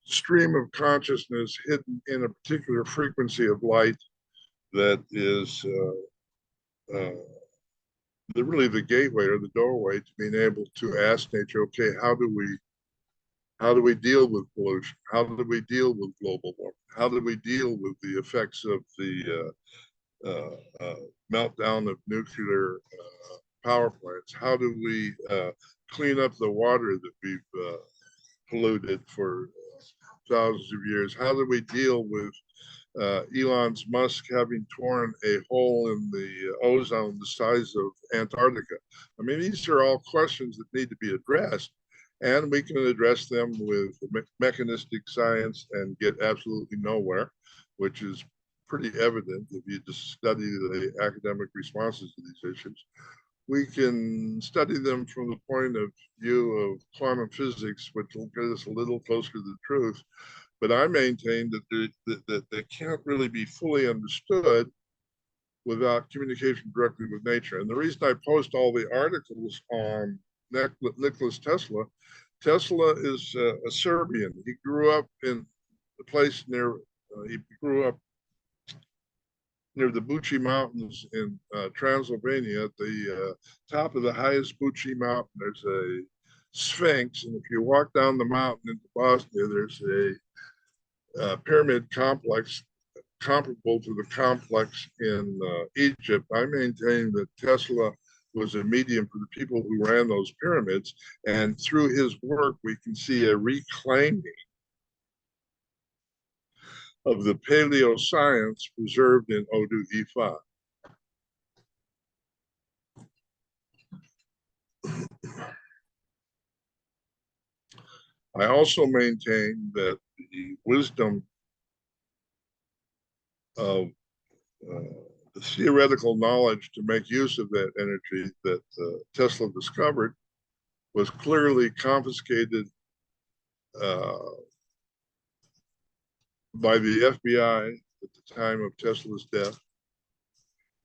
stream of consciousness hidden in a particular frequency of light that is really the gateway or the doorway to being able to ask nature, okay, how do we deal with pollution? How do we deal with global warming? How do we deal with the effects of the meltdown of nuclear power plants? How do we clean up the water that we've polluted for thousands of years? How do we deal with Elon Musk having torn a hole in the ozone the size of Antarctica? I mean, these are all questions that need to be addressed, and we can address them with mechanistic science and get absolutely nowhere, which is pretty evident if you just study the academic responses to these issues. We can study them from the point of view of quantum physics, which will get us a little closer to the truth. But I maintain that they can't really be fully understood without communication directly with nature. And the reason I post all the articles on Nicholas Tesla, Tesla is a Serbian. He grew up in a place he grew up near the Bucci Mountains in Transylvania. At the top of the highest Bucci mountain, there's a Sphinx. And if you walk down the mountain into Bosnia, there's a pyramid complex comparable to the complex in Egypt. I maintain that Tesla was a medium for the people who ran those pyramids. And through his work, we can see a reclaiming of the paleo science preserved in Odu Ifa. I also maintain that the wisdom of the theoretical knowledge to make use of that energy that Tesla discovered was clearly confiscated by the FBI at the time of Tesla's death.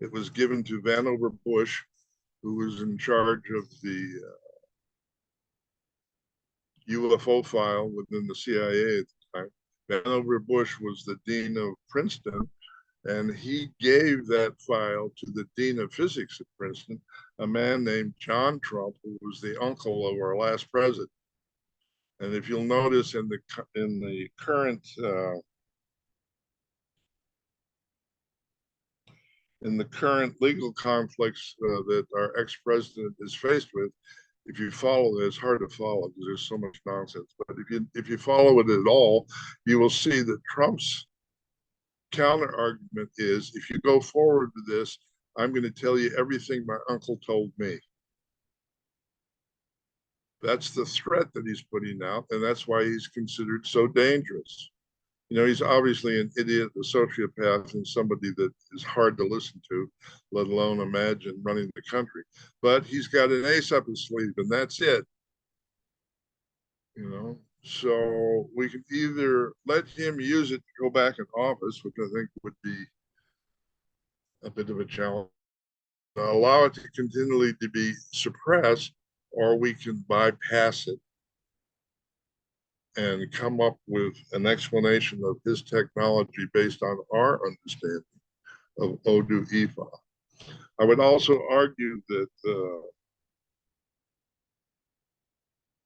It was given to Vannevar Bush, who was in charge of the UFO file within the CIA at the time. Vannevar Bush was the dean of Princeton, and he gave that file to the dean of physics at Princeton, a man named John Trump, who was the uncle of our last president. And if you'll notice in the current legal conflicts that our ex-president is faced with, if you follow it, it's hard to follow because there's so much nonsense. But if you follow it at all, you will see that Trump's counter argument is, if you go forward with this, I'm going to tell you everything my uncle told me. That's the threat that he's putting out, and that's why he's considered so dangerous. You know, he's obviously an idiot, a sociopath, and somebody that is hard to listen to, let alone imagine running the country. But he's got an ace up his sleeve, and that's it. You know, so we can either let him use it to go back in office, which I think would be a bit of a challenge, allow it to continually to be suppressed, or we can bypass it and come up with an explanation of his technology based on our understanding of Odu Ifa. I would also argue that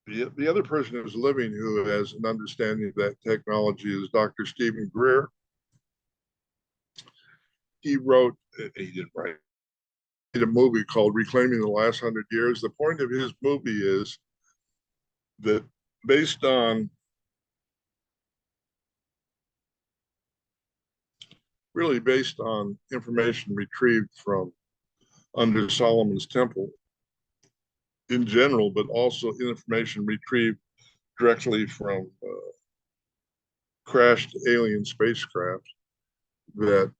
the other person who's living who has an understanding of that technology is Dr. Stephen Greer. He didn't write a movie called Reclaiming the Last 100 Years. The point of his movie is that based on information retrieved from under Solomon's temple in general, but also information retrieved directly from crashed alien spacecraft, that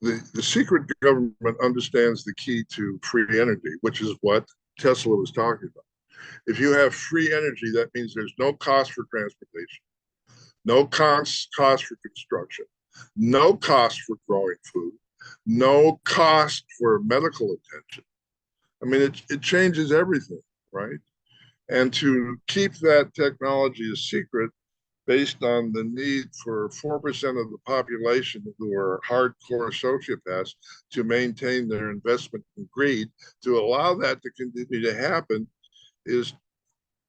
the secret government understands the key to free energy, which is what Tesla was talking about. If you have free energy, that means there's no cost for transportation, no cost for construction, no cost for growing food, no cost for medical attention. I mean, it changes everything, right? And to keep that technology a secret based on the need for 4% of the population who are hardcore sociopaths to maintain their investment in greed, to allow that to continue to happen is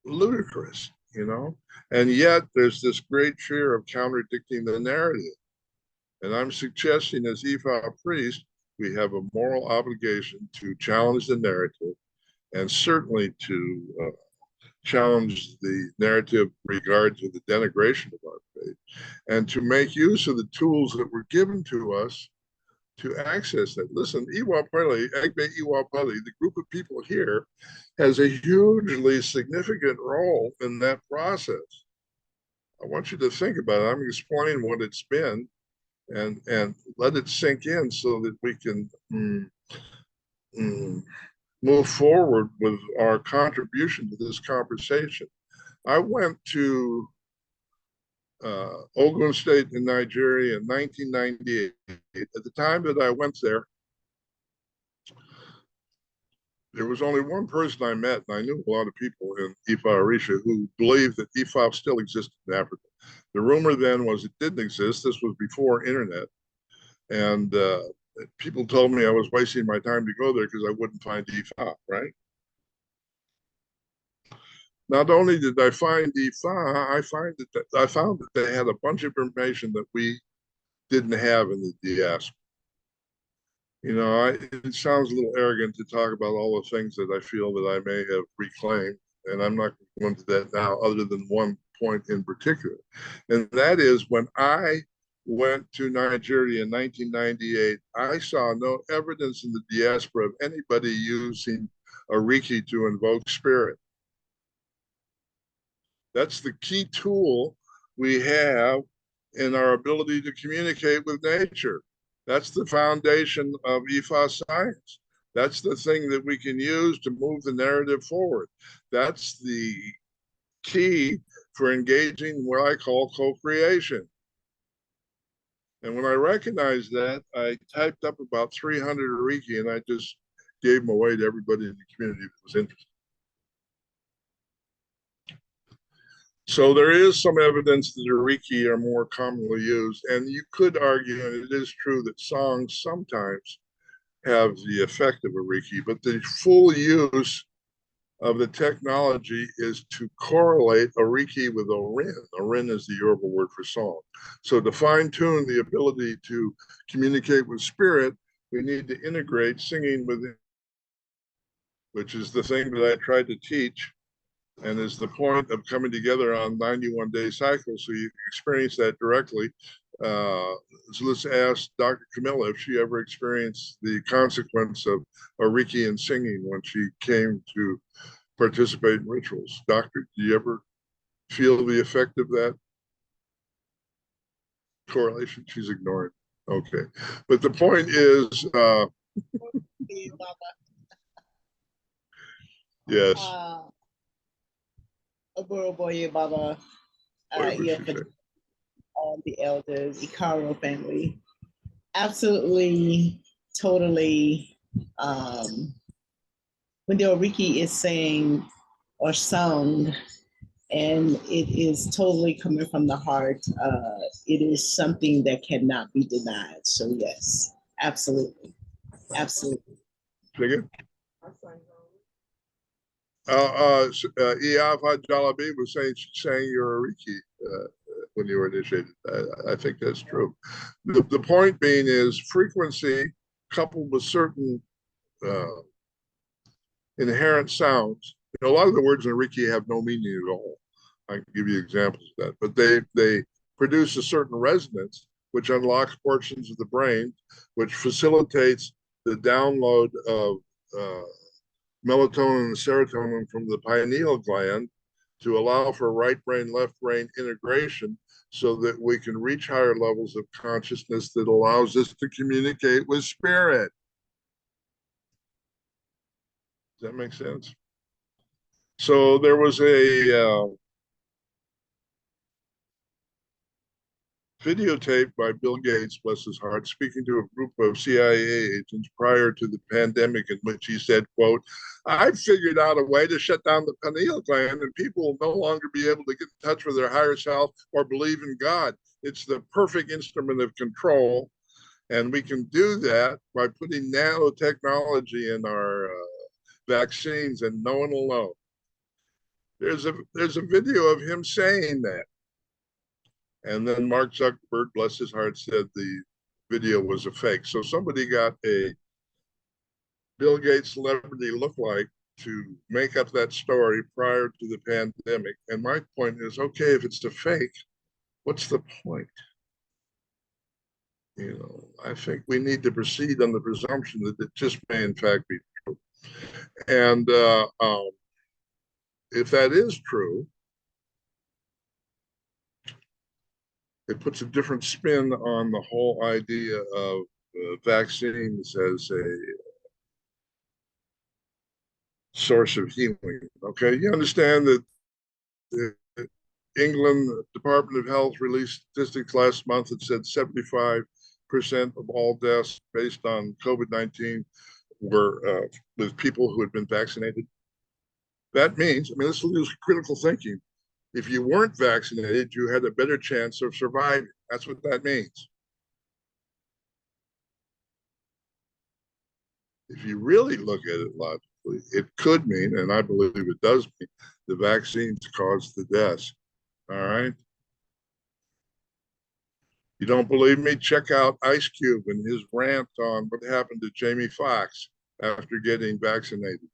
ludicrous, you know? And yet there's this great fear of contradicting the narrative. And I'm suggesting, as Ifa priest, we have a moral obligation to challenge the narrative, and certainly to challenge the narrative in regard to the denigration of our faith, and to make use of the tools that were given to us to access that. Listen, Pele, Egbe Pele, the group of people here, has a hugely significant role in that process. I want you to think about it. I'm explaining what it's been, and let it sink in so that we can move forward with our contribution to this conversation. I went to Ogun State in Nigeria in 1998. At the time that I went there was only one person I met, and I knew a lot of people in Ifa Orisha who believed that Ifa still existed in Africa. The rumor then was it didn't exist. This was before internet. And people told me I was wasting my time to go there because I wouldn't find Ifa, right? Not only did I find Ifa, I found that they had a bunch of information that we didn't have in the diaspora. You know, it sounds a little arrogant to talk about all the things that I feel that I may have reclaimed, and I'm not going to that now, other than one point in particular. And that is when I went to Nigeria in 1998, I saw no evidence in the diaspora of anybody using Oriki to invoke spirit. That's the key tool we have in our ability to communicate with nature. That's the foundation of Ifa science. That's the thing that we can use to move the narrative forward. That's the key for engaging what I call co-creation. And when I recognized that, I typed up about 300 Oriki and I just gave them away to everybody in the community that was interested. So there is some evidence that Oriki are more commonly used, and you could argue, and it is true, that songs sometimes have the effect of Oriki, but the full use of the technology is to correlate Oriki with Orin. Orin is the Yoruba word for song. So to fine tune the ability to communicate with spirit, we need to integrate singing with it, which is the thing that I tried to teach and is the point of coming together on 91-day cycles. So you experience that directly. So let's ask Dr. Camilla if she ever experienced the consequence of Oriki and singing when she came to participate in rituals. Doctor, do you ever feel the effect of that correlation? She's ignoring. Okay. But the point is, yes. Aboroboye Baba, for all the elders, Ikaro family. Absolutely, totally. When the Oriki is sang or sung, and it is totally coming from the heart, it is something that cannot be denied. So yes, absolutely, absolutely. Again? Iyafa Jalabi was saying she sang your Oriki when you were initiated. I think that's true. The point being is frequency coupled with certain inherent sounds. You know, a lot of the words in Oriki have no meaning at all. I can give you examples of that, but they produce a certain resonance which unlocks portions of the brain, which facilitates the download of melatonin and serotonin from the pineal gland to allow for right brain, left brain integration so that we can reach higher levels of consciousness that allows us to communicate with spirit. Does that make sense? So there was a videotape by Bill Gates, bless his heart, speaking to a group of CIA agents prior to the pandemic, in which he said, quote, "I figured out a way to shut down the pineal gland and people will no longer be able to get in touch with their higher self or believe in God. It's the perfect instrument of control. And we can do that by putting nanotechnology in our vaccines and no one will know." There's a video of him saying that. And then Mark Zuckerberg, bless his heart, said the video was a fake. So somebody got a Bill Gates celebrity lookalike to make up that story prior to the pandemic. And my point is, okay, if it's a fake, what's the point? You know, I think we need to proceed on the presumption that it just may in fact be true. And if that is true, it puts a different spin on the whole idea of vaccines as a source of healing. Okay, you understand that the England Department of Health released statistics last month that said 75% of all deaths based on COVID-19 were with people who had been vaccinated. That means, I mean, this is critical thinking. If you weren't vaccinated, you had a better chance of surviving. That's what that means. If you really look at it logically, it could mean, and I believe it does mean, the vaccines caused the deaths. All right. You don't believe me? Check out Ice Cube and his rant on what happened to Jamie Foxx after getting vaccinated.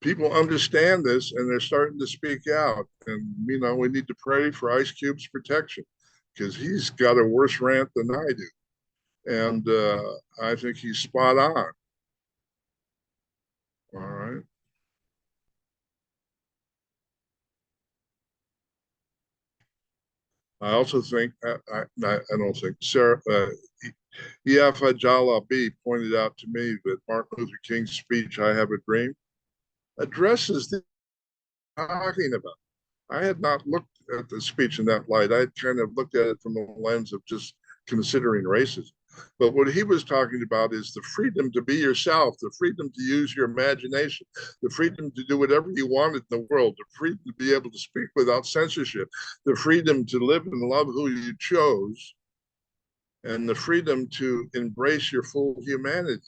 People understand this and they're starting to speak out. And, you know, we need to pray for Ice Cube's protection because he's got a worse rant than I do. And I think he's spot on. All right. I also think, I don't think, Sarah, Iafa Jala B pointed out to me that Martin Luther King's speech, I Have a Dream, addresses the talking about. I had not looked at the speech in that light. I had kind of looked at it from the lens of just considering racism. But what he was talking about is the freedom to be yourself, the freedom to use your imagination, the freedom to do whatever you wanted in the world, the freedom to be able to speak without censorship, the freedom to live and love who you chose, and the freedom to embrace your full humanity.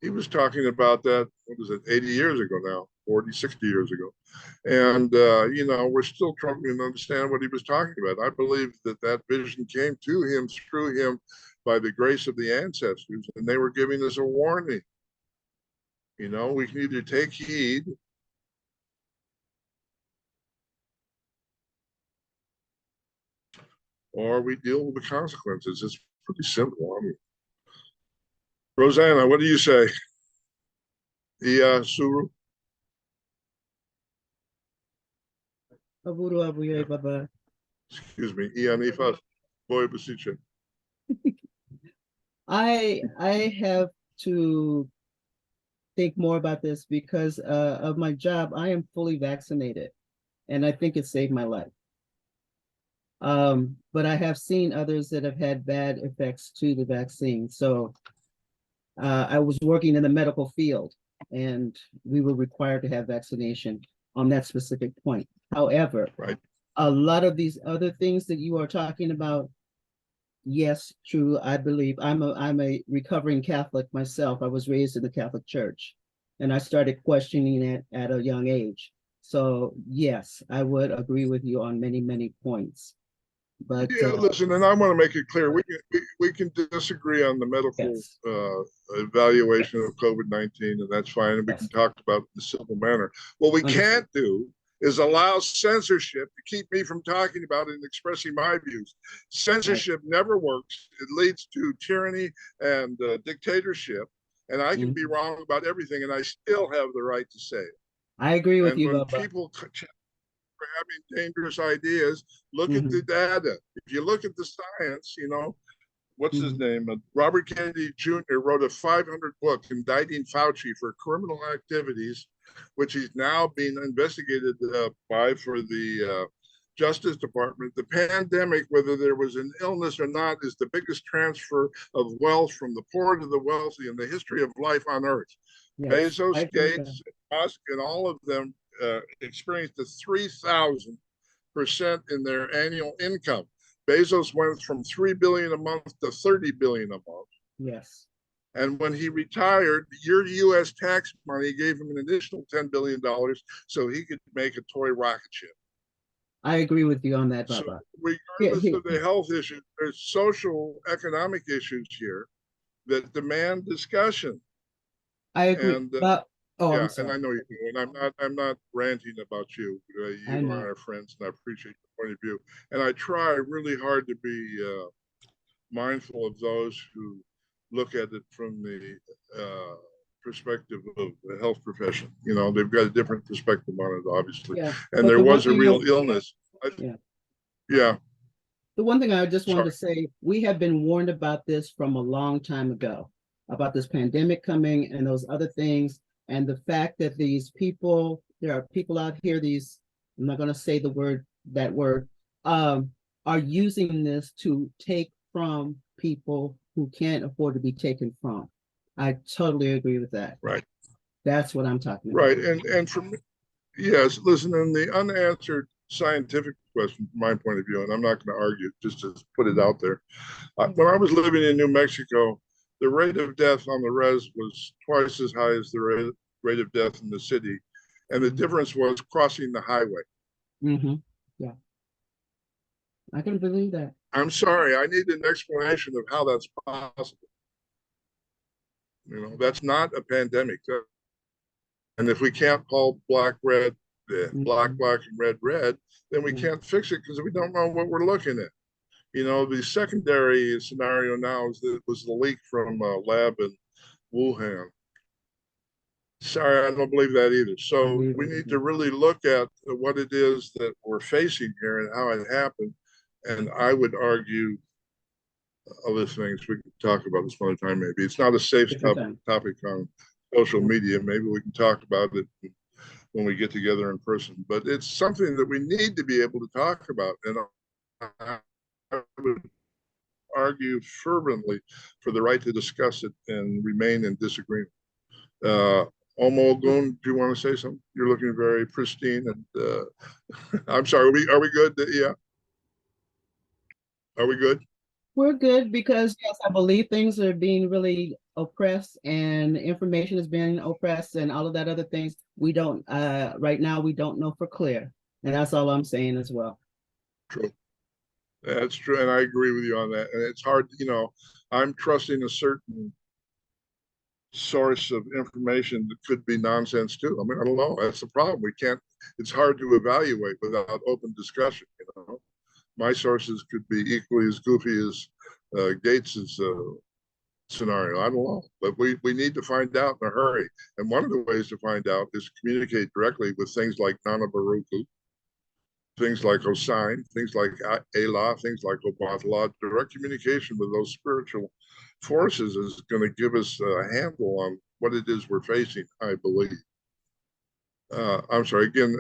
He was talking about that, what was it, 80 years ago now, 40, 60 years ago. And, you know, we're still trying to understand what he was talking about. I believe that that vision came to him, through him, by the grace of the ancestors, and they were giving us a warning. You know, we can either take heed or we deal with the consequences. It's pretty simple. I mean, Rosanna, what do you say? Suru? Excuse me, Ianifas. Boy Basiche. I have to think more about this because of my job. I am fully vaccinated, and I think it saved my life. But I have seen others that have had bad effects to the vaccine. So I was working in the medical field, and we were required to have vaccination on that specific point. However, right, a lot of these other things that you are talking about, yes, true. I believe I'm a recovering Catholic myself. I was raised in the Catholic Church, and I started questioning it at a young age. So yes, I would agree with you on many, many points. But yeah, listen, and I want to make it clear, we can disagree on the medical yes. Evaluation of COVID-19, and that's fine, and we Yes. can talk about the civil manner. What we Understood. can't do is allow censorship to keep me from talking about it and expressing my views. Censorship never works. It leads to tyranny and dictatorship, and I can be wrong about everything, and I still have the right to say it. I agree with And you, when Bubba. people for having dangerous ideas, look at the data. If you look at the science, you know, what's his name? Robert Kennedy Jr. wrote a 500 book indicting Fauci for criminal activities, which he's now being investigated by for the Justice Department. The pandemic, whether there was an illness or not, is the biggest transfer of wealth from the poor to the wealthy in the history of life on Earth. Yes, Bezos, Gates, Musk, and all of them experienced a 3,000% in their annual income. Bezos went from 3 billion a month to 30 billion a month. Yes. And when he retired, your U.S. tax money gave him an additional $10 billion so he could make a toy rocket ship. I agree with you on that, Bubba. So regardless of the health issues, there's social, economic issues here that demand discussion. I agree. And, yeah, and I know you do, and I'm not ranting about you. You and I are friends, and I appreciate your point of view. And I try really hard to be mindful of those who look at it from the perspective of the health profession. You know, they've got a different perspective on it, obviously. Yeah. And there was a real illness. Yeah. The one thing I just wanted to say, we have been warned about this from a long time ago, about this pandemic coming and those other things. And the fact that these people, there are people out here, I'm not going to say that word, are using this to take from people who can't afford to be taken from. I totally agree with that. Right. That's what I'm talking about. Right. And for me, yes, listen, and the unanswered scientific question from my point of view, and I'm not going to argue, just to put it out there. When I was living in New Mexico, the rate of death on the res was twice as high as the rate of death in the city. And the difference was crossing the highway. I can believe that. I'm sorry, I need an explanation of how that's possible. You know, that's not a pandemic. And if we can't call black, red, black, Mhm. black, and red, red, then we Yeah. can't fix it because we don't know what we're looking at. You know, the secondary scenario now is that it was the leak from a lab in Wuhan. Sorry, I don't believe that either. So Me we either. need to really look at what it is that we're facing here and how it happened. And I would argue other things we can talk about this one time. Maybe it's not a safe Different time. topic on social Yeah. media. Maybe we can talk about it when we get together in person. But it's something that we need to be able to talk about. And I would argue fervently for the right to discuss it and remain in disagreement. Omogun, do you want to say something? You're looking very pristine, and I'm sorry. Are we good? Yeah. Are we good? We're good because yes, I believe things are being really oppressed and information is being oppressed and all of that other things. We don't right now we don't know for clear. And that's all I'm saying as well. True. That's true, and I agree with you on that. And it's hard, you know, I'm trusting a certain source of information that could be nonsense too. I mean, I don't know. That's the problem. We can't. It's hard to evaluate without open discussion. You know, my sources could be equally as goofy as Gates's scenario. I don't know, but we need to find out in a hurry. And one of the ways to find out is to communicate directly with things like Nana Baruku, things like Osine, things like Elah, things like Obatala. Direct communication with those spiritual forces is going to give us a handle on what it is we're facing, I believe. I'm sorry, again,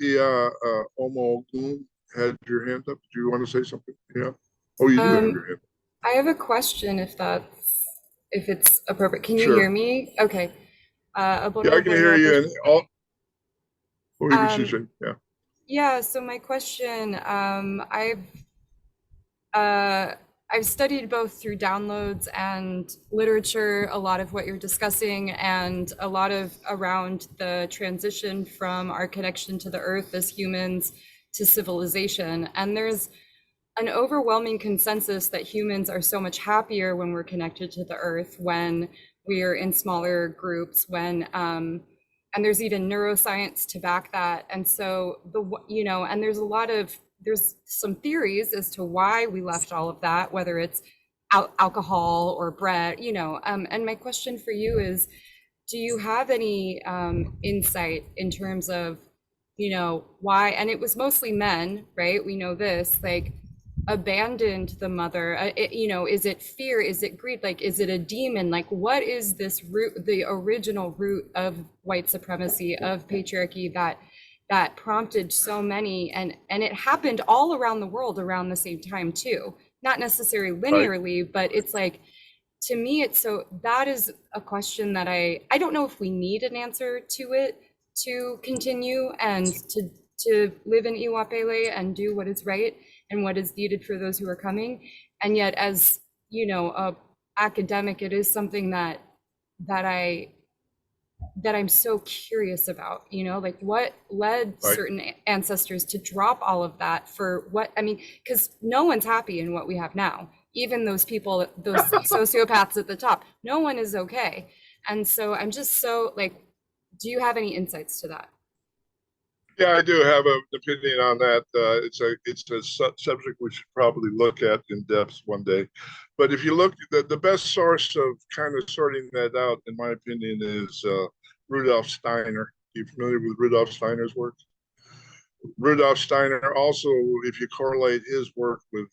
Ia Omo Goon had your hand up. Do you want to say something? Yeah. Oh, you do have your hand up. I have a question if it's appropriate. Can you Sure. hear me? Okay. Yeah, I can hear you. And all. What were you saying? Yeah. Yeah, so my question, I've studied both through downloads and literature, a lot of what you're discussing, and a lot of around the transition from our connection to the earth as humans to civilization. And there's an overwhelming consensus that humans are so much happier when we're connected to the earth, when we're in smaller groups, when and there's even neuroscience to back that. And so and there's some theories as to why we left all of that, whether it's alcohol or bread, and my question for you is, do you have any insight in terms of, why, and it was mostly men, right? We know this, like, abandoned the mother. Is it fear? Is it greed? Like, is it a demon? Like, what is this root, the original root of white supremacy, of patriarchy that prompted so many, and it happened all around the world around the same time too, not necessarily linearly, right. But it's like, to me, that is a question that I don't know if we need an answer to it to continue and to live in Iwa Pele and do what is right and what is needed for those who are coming. And yet, as a academic, it is something that I'm so curious about, like, what led Right. certain ancestors to drop all of that for what, I mean, because no one's happy in what we have now. Even those people, those sociopaths at the top, no one is okay. And so I'm just so, like, do you have any insights to that? Yeah, I do have an opinion on that. It's a subject we should probably look at in depth one day. But if you look, the best source of kind of sorting that out, in my opinion, is Rudolf Steiner. Are you familiar with Rudolf Steiner's work? Rudolf Steiner also, if you correlate his work with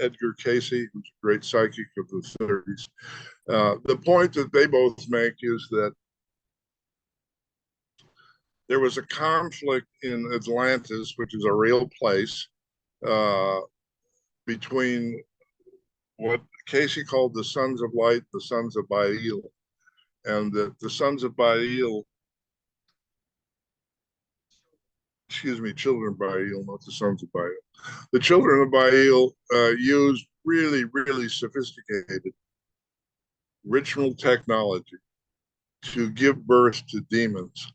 Edgar Cayce, who's a great psychic of the 30s, the point that they both make is that there was a conflict in Atlantis, which is a real place, between what Casey called the sons of light, the sons of Baal, and the sons of Baal, children of Baal, not the sons of Baal. The children of Baal used really, really sophisticated ritual technology to give birth to demons.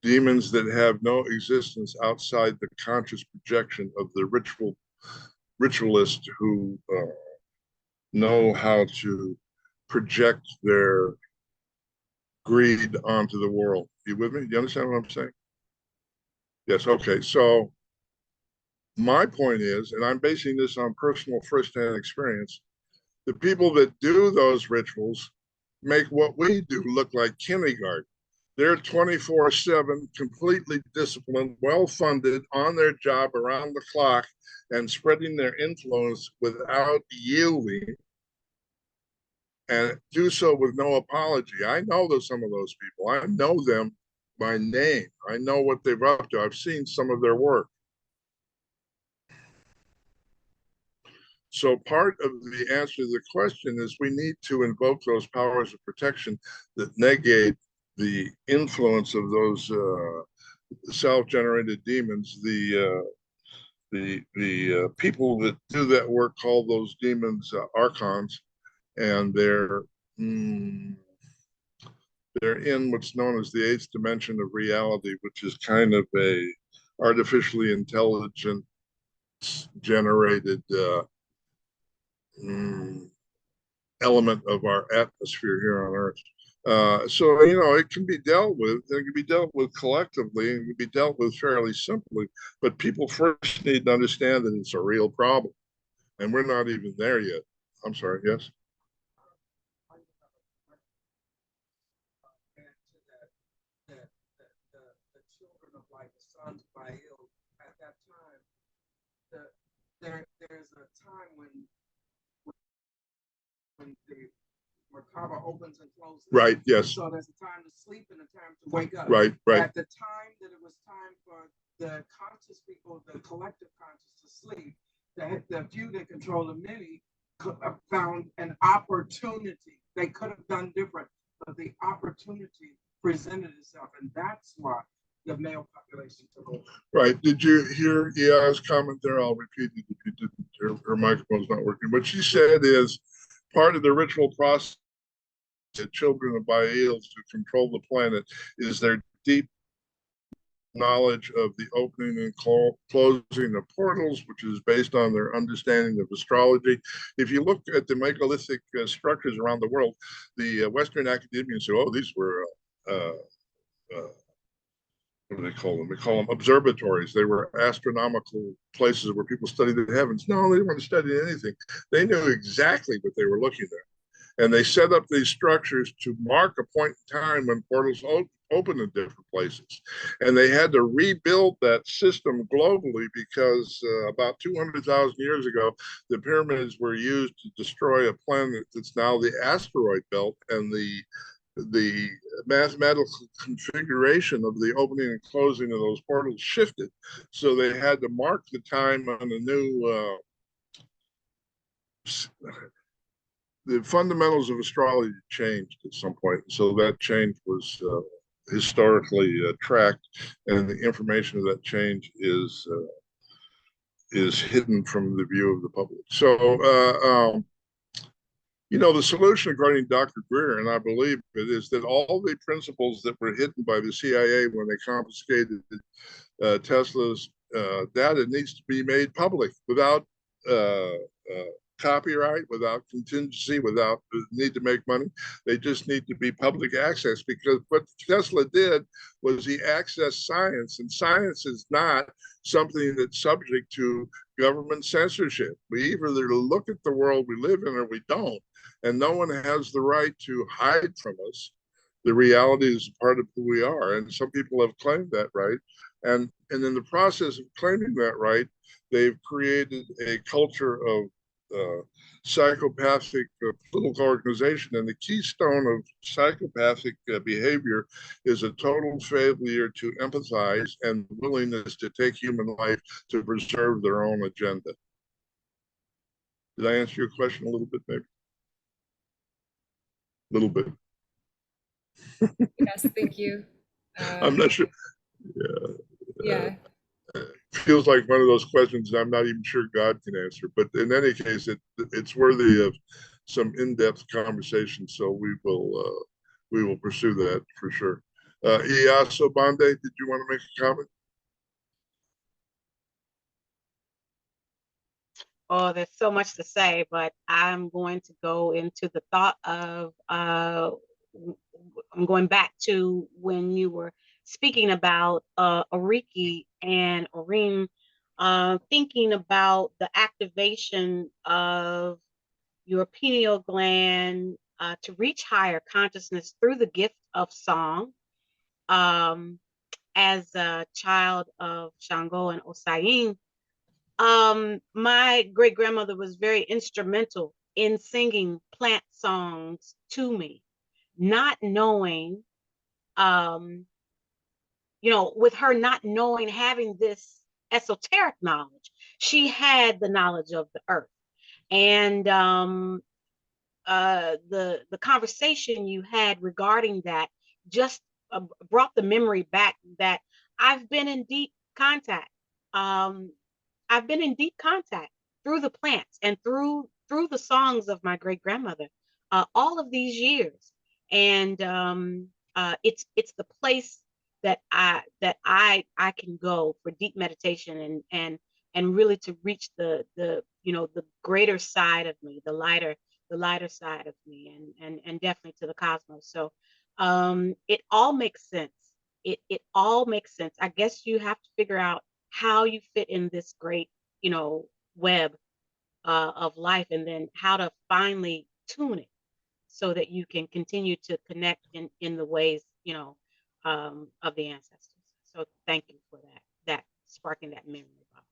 demons that have no existence outside the conscious projection of the ritualists who know how to project their greed onto the world. You with me? Do you understand what I'm saying? Yes. Okay. So my point is, and I'm basing this on personal firsthand experience, the people that do those rituals make what we do look like kindergarten. They're 24/7, completely disciplined, well-funded, on their job around the clock, and spreading their influence without yielding, and do so with no apology. I know some of those people. I know them by name. I know what they're up to. I've seen some of their work. So part of the answer to the question is we need to invoke those powers of protection that negate the influence of those self-generated demons. The people that do that work call those demons archons, and they're in what's known as the eighth dimension of reality, which is kind of a artificially intelligent generated element of our atmosphere here on Earth. So, it can be dealt with. It can be dealt with collectively, and it can be dealt with fairly simply. But people first need to understand that it's a real problem, and we're not even there yet. I'm sorry. Yes. The children of like the sons of Baal at that time, there's a time when the Merkaba opens and closes. Right. Yes. So there's a time to sleep and a time to wake up. Right. Right. At the time that it was time for the conscious people, the collective conscious, to sleep, the few that control the many found an opportunity. They could have done different, but the opportunity presented itself, and that's why the male population took over. Right. Did you hear Ia's comment there? I'll repeat it if you didn't. Her microphone's not working. What she said is part of the ritual process the children of Baal to control the planet is their deep knowledge of the opening and closing of portals, which is based on their understanding of astrology. If you look at the megalithic structures around the world, the Western academians say, oh, these were, what do they call them? They call them observatories. They were astronomical places where people studied the heavens. No, they weren't studying anything. They knew exactly what they were looking at. And they set up these structures to mark a point in time when portals open in different places. And they had to rebuild that system globally because about 200,000 years ago, the pyramids were used to destroy a planet that's now the asteroid belt, and the mathematical configuration of the opening and closing of those portals shifted. So they had to mark the time on a new the fundamentals of astrology changed at some point. So that change was historically tracked, and the information of that change is hidden from the view of the public. So, the solution, according to Dr. Greer, and I believe it, is that all the principles that were hidden by the CIA when they confiscated Tesla's data needs to be made public without copyright, without contingency, without the need to make money. They just need to be public access, because what Tesla did was he accessed science, and science is not something that's subject to government censorship. We either look at the world we live in or we don't, and no one has the right to hide from us. The reality is a part of who we are, and some people have claimed that right. And in the process of claiming that right, they've created a culture of psychopathic political organization, and the keystone of psychopathic behavior is a total failure to empathize and willingness to take human life to preserve their own agenda. Did I answer your question a little bit, maybe? A little bit. Yes, thank you. I'm not sure. Yeah. Feels like one of those questions I'm not even sure God can answer, but in any case, it's worthy of some in-depth conversation. So we will pursue that for sure. Iyaso Bande, did you want to make a comment? Oh, there's so much to say, but I'm going to go into the thought of I'm going back to when you were speaking about Oriki and Orim, thinking about the activation of your pineal gland to reach higher consciousness through the gift of song. As a child of Shango and Osayin, my great grandmother was very instrumental in singing plant songs to me, not knowing, with her not knowing, having this esoteric knowledge, she had the knowledge of the earth. And the conversation you had regarding that just brought the memory back that I've been in deep contact. I've been in deep contact through the plants and through the songs of my great grandmother all of these years, and it's the place that I can go for deep meditation and really to reach the the greater side of me, the lighter side of me, and definitely to the cosmos. So it all makes sense. It all makes sense. I guess you have to figure out how you fit in this great, web of life, and then how to finally tune it so that you can continue to connect in the ways, of the ancestors. So thank you for that sparking that memory, Bob.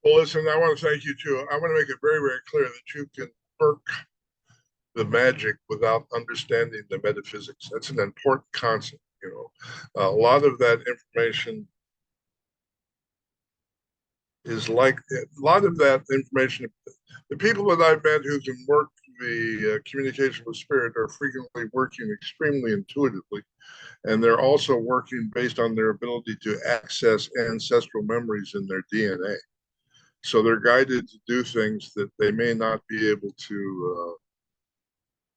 Well, listen, I want to thank you too. I want to make it very, very clear that you can work the magic without understanding the metaphysics. That's an important concept. A lot of that information is like a lot of that information. The people that I've met who can work the communication with spirit are frequently working extremely intuitively, and they're also working based on their ability to access ancestral memories in their DNA. So they're guided to do things that they may not be able to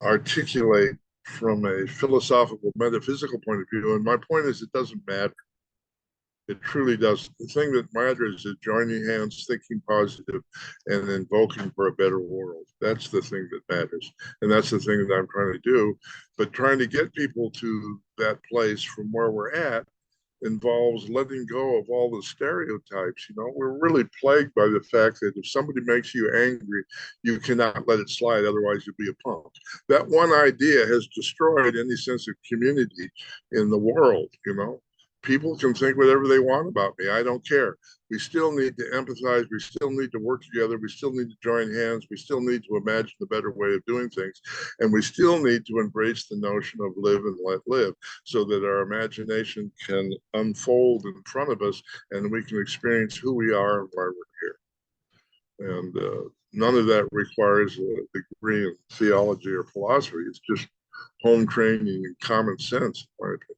articulate from a philosophical, metaphysical point of view. And my point is, it doesn't matter. It truly does. The thing that matters is joining hands, thinking positive, and invoking for a better world. That's the thing that matters. And that's the thing that I'm trying to do. But trying to get people to that place from where we're at involves letting go of all the stereotypes. We're really plagued by the fact that if somebody makes you angry, you cannot let it slide, otherwise you'll be a punk. That one idea has destroyed any sense of community in the world. People can think whatever they want about me. I don't care. We still need to empathize. We still need to work together. We still need to join hands. We still need to imagine a better way of doing things. And we still need to embrace the notion of live and let live, so that our imagination can unfold in front of us and we can experience who we are and why we're here. And none of that requires a degree in theology or philosophy. It's just home training and common sense, in my opinion.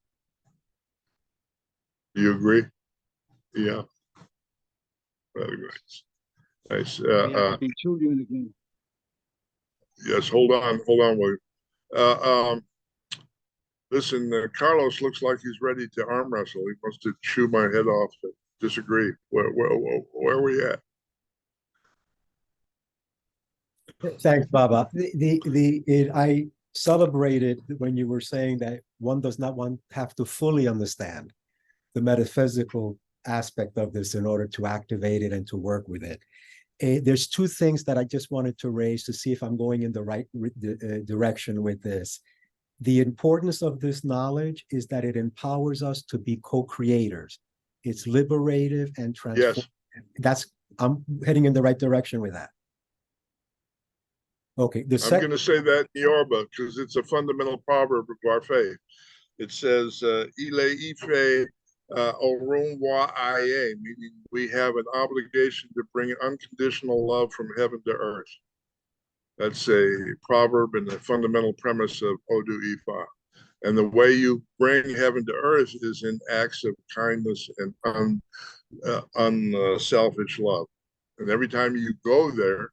Do you agree? Yeah. Very nice. Nice. Be children again. Yes, hold on, William. Listen, Carlos looks like he's ready to arm wrestle. He wants to chew my head off. Disagree. Where are we at? Thanks, Baba. I celebrated when you were saying that one does not have to fully understand the metaphysical aspect of this in order to activate it and to work with it. There's two things that I just wanted to raise to see if I'm going in the right direction with this. The importance of this knowledge is that it empowers us to be co-creators. It's liberative and transformative. Yes. I'm heading in the right direction with that. Okay. I'm going to say that in Yoruba because it's a fundamental proverb of our faith. It says, Ile Ife Orun wa Aye, meaning we have an obligation to bring unconditional love from heaven to earth. That's a proverb and a fundamental premise of Odu Ifa. And the way you bring heaven to earth is in acts of kindness and unselfish love. And every time you go there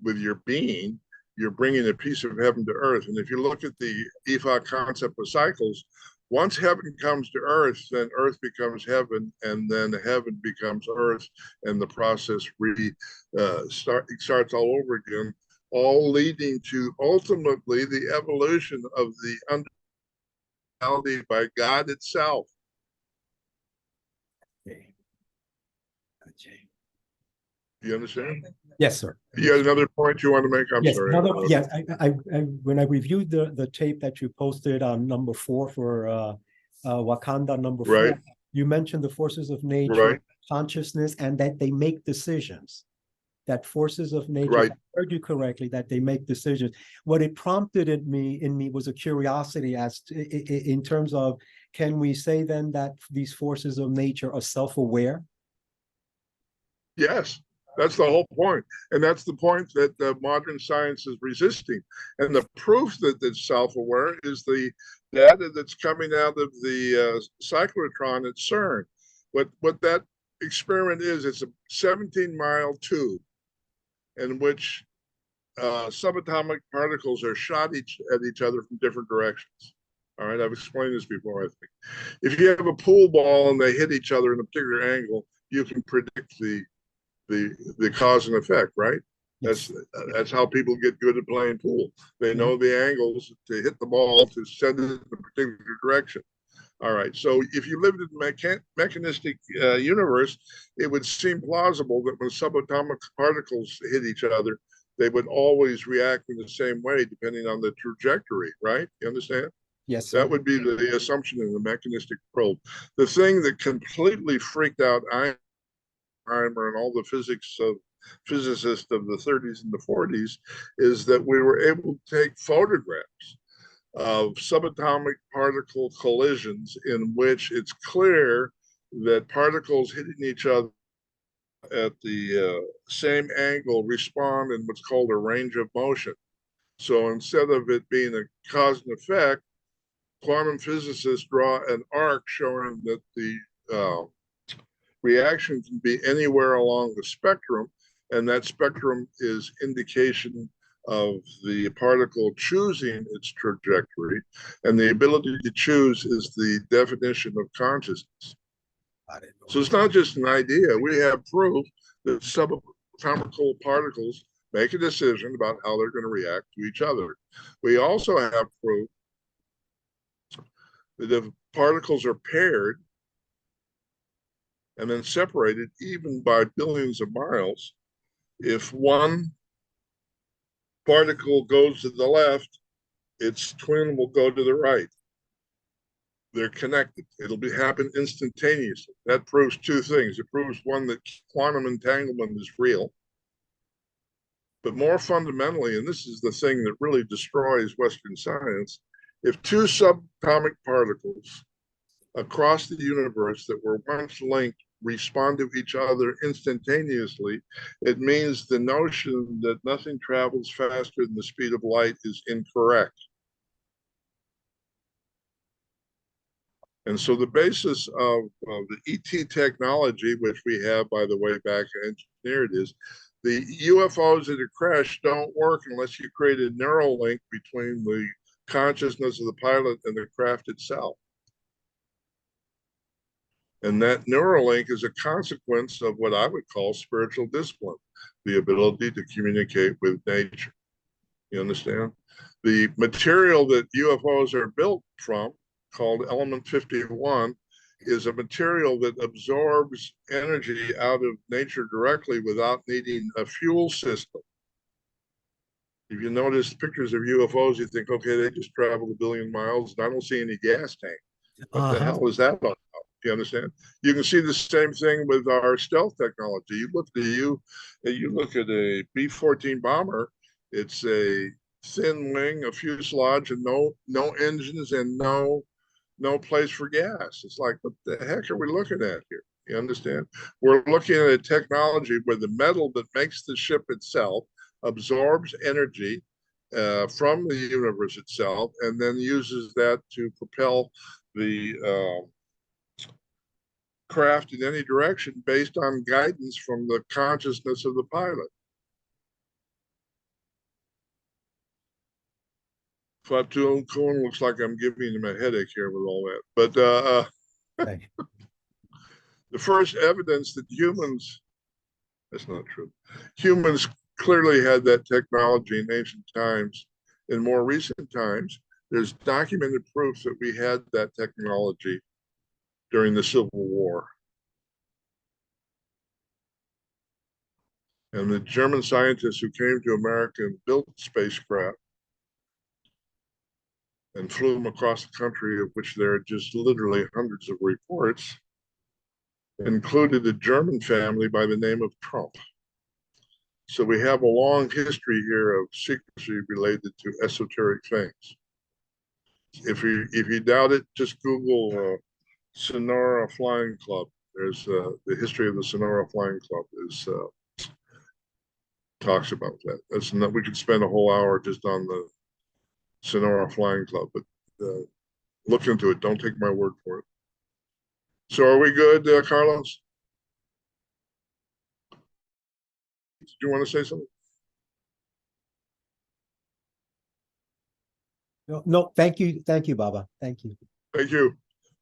with your being, you're bringing a piece of heaven to earth. And if you look at the Ifa concept of cycles, once heaven comes to earth, then earth becomes heaven, and then heaven becomes earth, and the process starts all over again, all leading to ultimately the evolution of the unreality by God itself. Okay. Okay. You understand? Yes, sir. You had another point you want to make? I'm Yes, sorry. yes. When I reviewed the tape that you posted on number 4 for Wakanda number 4, Right. you mentioned the forces of nature, Right. consciousness, and that they make decisions. That forces of nature, Right. if I heard you correctly, that they make decisions. What it prompted in me was a curiosity as to, in terms of, can we say then that these forces of nature are self-aware? Yes, that's the whole point. And that's the point that modern science is resisting. And the proof that it's self-aware is the data that's coming out of the cyclotron at CERN. What that experiment is, it's a 17-mile tube in which subatomic particles are shot at each other from different directions. All right, I've explained this before, I think. If you have a pool ball and they hit each other in a particular angle, you can predict the cause and effect, right? Yes. That's how people get good at playing pool. They know the angles to hit the ball to send it in a particular direction. All right. So if you lived in a mechanistic universe, it would seem plausible that when subatomic particles hit each other, they would always react in the same way depending on the trajectory, right? You understand? Yes, sir. That would be the assumption in the mechanistic world. The thing that completely freaked out Einstein and all the physicists of the 30s and the 40s is that we were able to take photographs of subatomic particle collisions in which it's clear that particles hitting each other at the same angle respond in what's called a range of motion. So instead of it being a cause and effect, quantum physicists draw an arc showing that the reaction can be anywhere along the spectrum, and that spectrum is indication of the particle choosing its trajectory, and the ability to choose is the definition of consciousness. So it's not just an idea. We have proof that subatomic particles make a decision about how they're going to react to each other. We also have proof that if particles are paired and then separated even by billions of miles, if one particle goes to the left, its twin will go to the right. They're connected. It'll happen instantaneously. That proves two things. It proves, one, that quantum entanglement is real. But more fundamentally, and this is the thing that really destroys Western science, if two subatomic particles across the universe that were once linked respond to each other instantaneously, it means the notion that nothing travels faster than the speed of light is incorrect. And so the basis of the ET technology, which we have, by the way, back engineered, is the UFOs that have crashed don't work unless you create a neural link between the consciousness of the pilot and the craft itself. And that neural link is a consequence of what I would call spiritual discipline, the ability to communicate with nature. You understand? The material that UFOs are built from, called element 51, is a material that absorbs energy out of nature directly without needing a fuel system. If you notice pictures of UFOs, you think, okay, they just traveled 1 billion miles and I don't see any gas tank. What the hell is that about? You understand? You can see the same thing with our stealth technology. You look at a B-14 bomber. It's a thin wing, a fuselage, and no engines and no place for gas. It's like, what the heck are we looking at here? You understand? We're looking at a technology where the metal that makes the ship itself absorbs energy from the universe itself and then uses that to propel the craft in any direction based on guidance from the consciousness of the pilot. Falokun looks like I'm giving him a headache here with all that. But Thank you. the first evidence that humans, that's not true. Humans clearly had that technology in ancient times. In more recent times, there's documented proof that we had that technology during the Civil War. And the German scientists who came to America and built spacecraft and flew them across the country, of which there are just literally hundreds of reports, included a German family by the name of Trump. So we have a long history here of secrecy related to esoteric things. If you doubt it, just Google Sonora Flying Club. There's the history of the Sonora Flying Club is talks about that. That's not, we could spend a whole hour just on the Sonora Flying Club, but look into it. Don't take my word for it. So are we good, Carlos? Do you want to say something? No, thank you, Baba. Thank you. Thank you.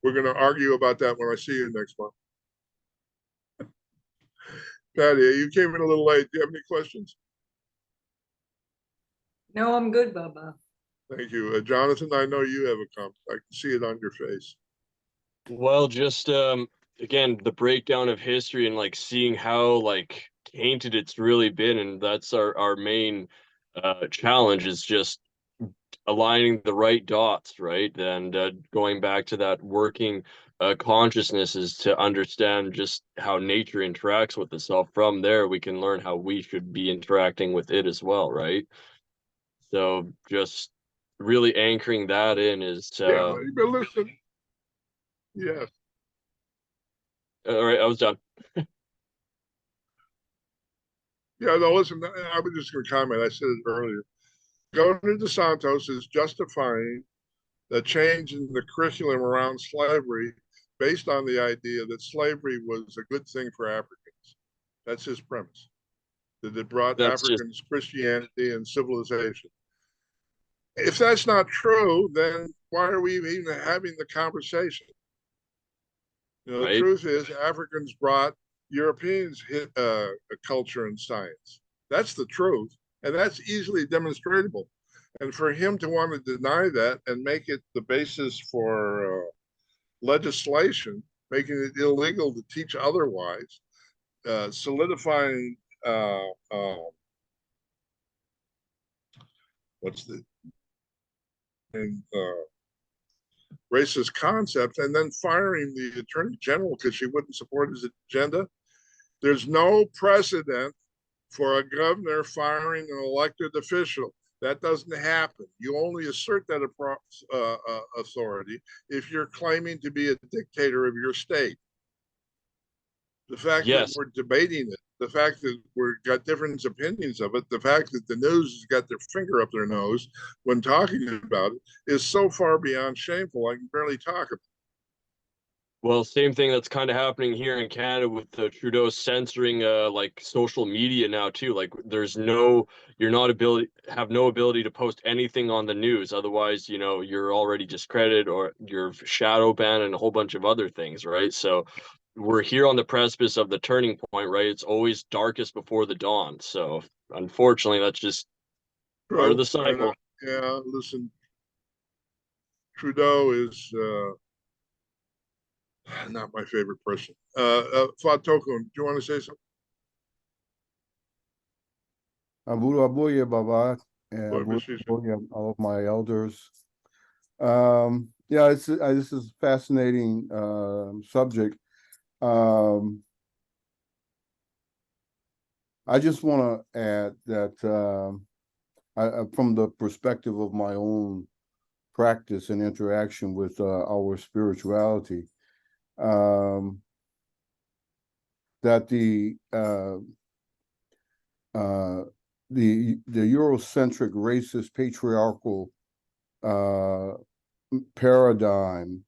We're going to argue about that when I see you next month. Patty, you came in a little late. Do you have any questions? No, I'm good, Baba. Thank you. Jonathan, I know you have a comment. I can see it on your face. Well, just again, the breakdown of history and like seeing how like tainted it's really been, and that's our main challenge is just aligning the right dots, right? And going back to that working consciousness is to understand just how nature interacts with itself. From there, we can learn how we should be interacting with it as well, right? So just really anchoring that in is Yeah, but listen. Yes. all right, I was done. Yeah, no, listen, I was just going to comment. I said it earlier. Governor DeSantis is justifying the change in the curriculum around slavery based on the idea that slavery was a good thing for Africans. That's his premise, that it brought Africans Christianity and civilization. If that's not true, then why are we even having the conversation? You know, the truth is Africans brought Europeans culture and science. That's the truth, and that's easily demonstrable. And for him to want to deny that and make it the basis for legislation, making it illegal to teach otherwise, solidifying racist concepts, and then firing the attorney general because she wouldn't support his agenda. There's no precedent for a governor firing an elected official. That doesn't happen. You only assert that authority if you're claiming to be a dictator of your state. The fact that we're debating it, the fact that we've got different opinions of it, the fact that the news has got their finger up their nose when talking about it is so far beyond shameful, I can barely talk about it. Well, same thing that's kind of happening here in Canada with Trudeau censoring like social media now too. Like there's no, you're not have no ability to post anything on the news. Otherwise, you know, you're already discredited or you're shadow banned and a whole bunch of other things, right? So we're here on the precipice of the turning point, right? It's always darkest before the dawn. So unfortunately, that's just part of the cycle. Yeah, listen, Trudeau is not my favorite person. Falokun, do you want to say something? Abu Abuya Baba and all of my elders. Yeah, this is a fascinating subject. I just want to add that from the perspective of my own practice and interaction with our spirituality, that the Eurocentric, racist, patriarchal paradigm,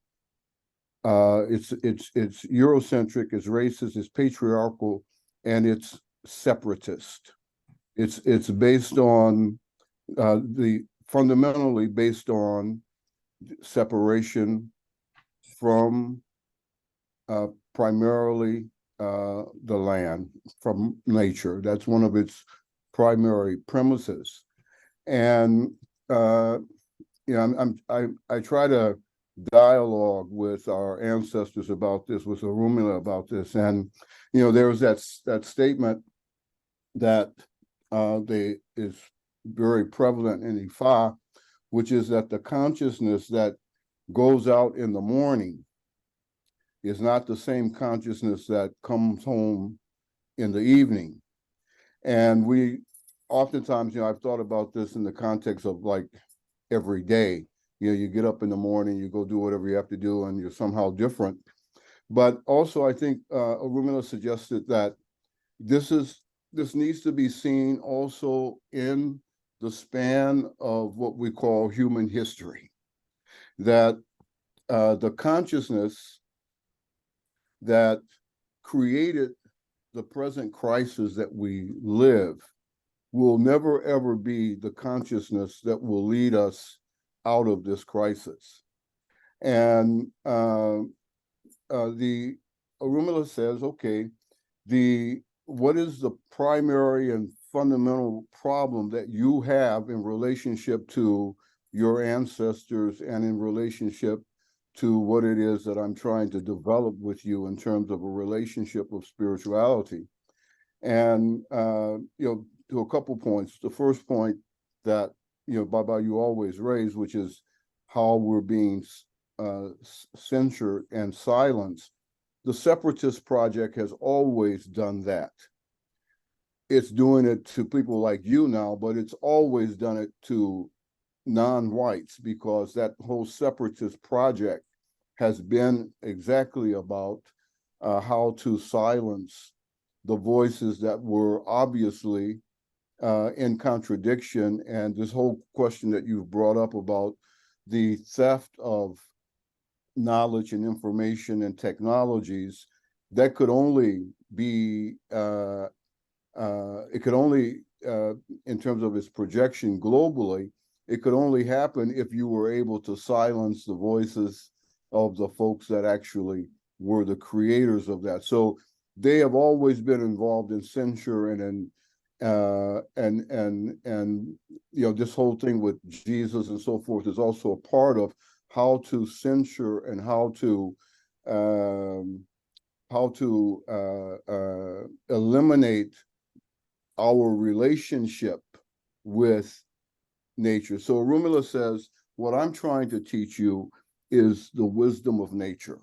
it's Eurocentric, it's racist, it's patriarchal, and it's separatist. It's based on the fundamentally based on separation from primarily the land, from nature. That's one of its primary premises. And I try to dialogue with our ancestors about this, with Orunmila about this, and there was that statement that is very prevalent in Ifa, which is that the consciousness that goes out in the morning is not the same consciousness that comes home in the evening. And we oftentimes, I've thought about this in the context of like every day. You get up in the morning, you go do whatever you have to do, and you're somehow different. But also, I think Orunmila suggested that this needs to be seen also in the span of what we call human history. That the consciousness that created the present crisis that we live will never ever be the consciousness that will lead us out of this crisis. And the Orunmila says, okay, what is the primary and fundamental problem that you have in relationship to your ancestors and in relationship to what it is that I'm trying to develop with you in terms of a relationship of spirituality? And to a couple points. The first point that Baba, you always raise, which is how we're being censored and silenced. The Separatist Project has always done that. It's doing it to people like you now, but it's always done it to non-whites, because that whole Separatist Project has been exactly about how to silence the voices that were obviously in contradiction. And this whole question that you've brought up about the theft of knowledge and information and technologies, that could only be, it could only, in terms of its projection globally, it could only happen if you were able to silence the voices of the folks that actually were the creators of that. So they have always been involved in censure and this whole thing with Jesus and so forth is also a part of how to censure and how to eliminate our relationship with nature. So Orunmila says, what I'm trying to teach you is the wisdom of nature.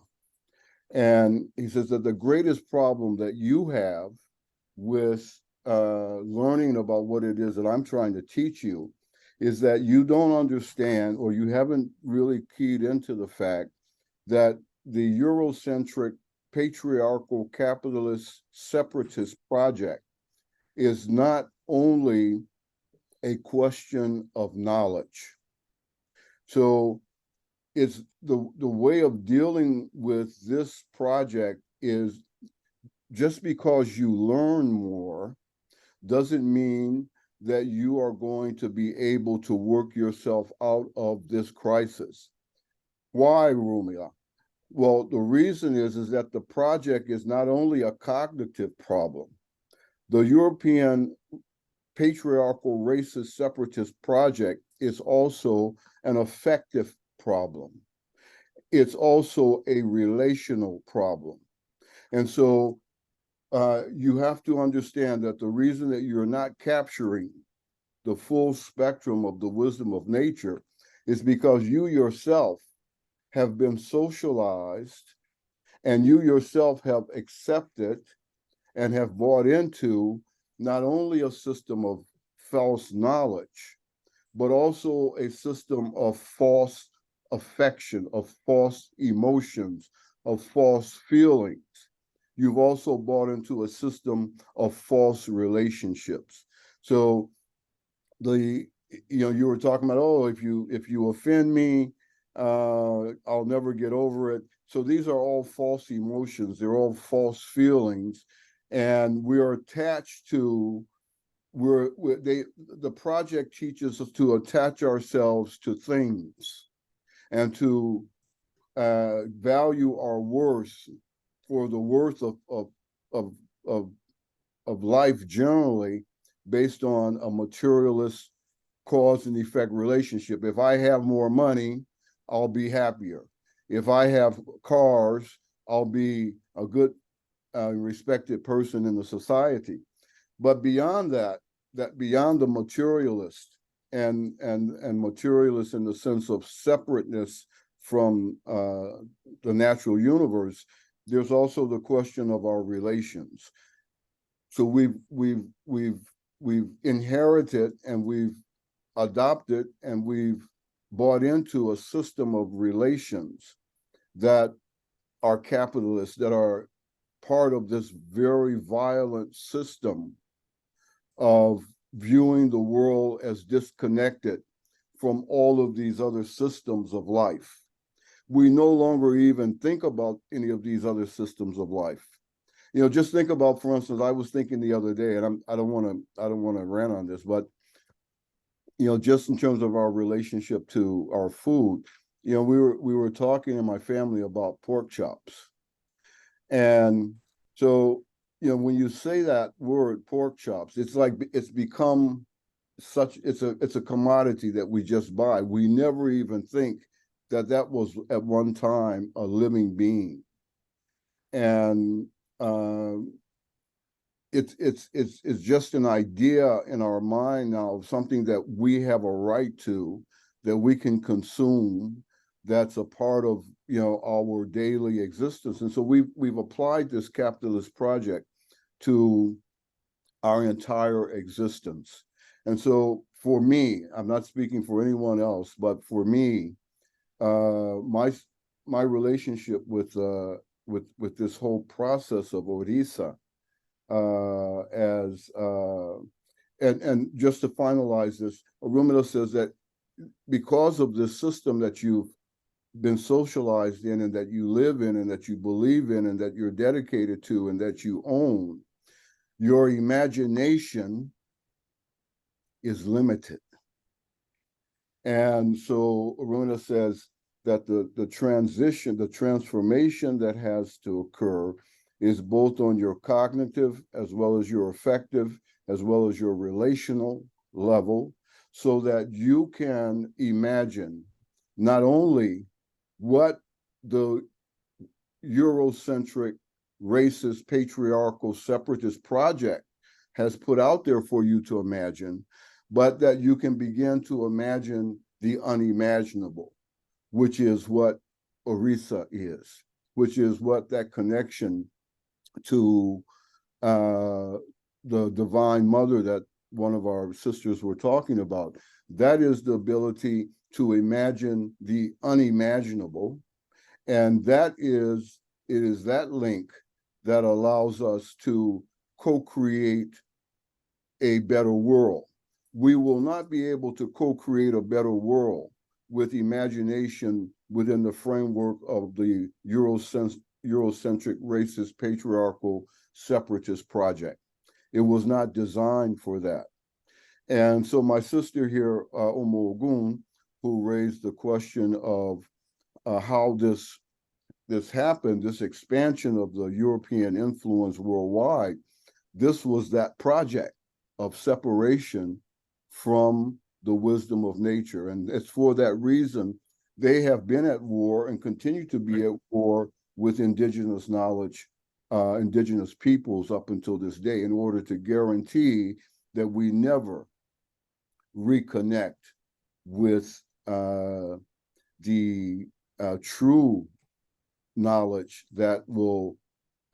And he says that the greatest problem that you have with learning about what it is that I'm trying to teach you is that you don't understand, or you haven't really keyed into the fact that the Eurocentric, patriarchal, capitalist, separatist project is not only a question of knowledge. So it's the way of dealing with this project is, just because you learn more doesn't mean that you are going to be able to work yourself out of this crisis. Why, Rumia? Well, the reason is that the project is not only a cognitive problem. The European patriarchal, racist, separatist project is also an affective problem. It's also a relational problem. And so you have to understand that the reason that you're not capturing the full spectrum of the wisdom of nature is because you yourself have been socialized and you yourself have accepted and have bought into not only a system of false knowledge, but also a system of false affection, of false emotions, of false feelings. You've also bought into a system of false relationships. So you were talking about, oh, if you offend me, I'll never get over it. So these are all false emotions. They're all false feelings. And we are attached to the project teaches us to attach ourselves to things and to value our worth for the worth of life generally based on a materialist cause and effect relationship. If I have more money, I'll be happier. If I have cars, I'll be a good, respected person in the society. But beyond that beyond the materialist and materialist in the sense of separateness from the natural universe, there's also the question of our relations. So we've inherited and we've adopted and we've bought into a system of relations that are capitalist, that are part of this very violent system of viewing the world as disconnected from all of these other systems of life. We no longer even think about any of these other systems of life. You know, just think about, for instance, I was thinking the other day, and I don't want to rant on this, but you know, just in terms of our relationship to our food, you know, we were talking in my family about pork chops, and so you know, when you say that word pork chops, it's like it's become such it's a commodity that we just buy. We never even think that that was at one time a living being, and it's just an idea in our mind now of something that we have a right to, that we can consume, that's a part of, you know, our daily existence. And so we've applied this capitalist project to our entire existence. And so for me, I'm not speaking for anyone else, but for me, my relationship with this whole process of Orisa, and just to finalize this, Arumila says that because of the system that you've been socialized in and that you live in and that you believe in and that you're dedicated to and that you own, your imagination is limited. And so Aruna says that the transition, the transformation that has to occur is both on your cognitive as well as your affective, as well as your relational level, so that you can imagine not only what the Eurocentric, racist, patriarchal, separatist project has put out there for you to imagine, but that you can begin to imagine the unimaginable, which is what Orisa is, which is what that connection to the Divine Mother that one of our sisters were talking about, that is the ability to imagine the unimaginable. And it is that link that allows us to co-create a better world. We will not be able to co-create a better world with imagination within the framework of the Eurocentric, racist, patriarchal, separatist project. It was not designed for that. And so my sister here, Omo Ogun, who raised the question of how this happened, this expansion of the European influence worldwide, this was that project of separation from the wisdom of nature. And it's for that reason they have been at war and continue to be at war with indigenous knowledge, indigenous peoples up until this day, in order to guarantee that we never reconnect with the true knowledge that will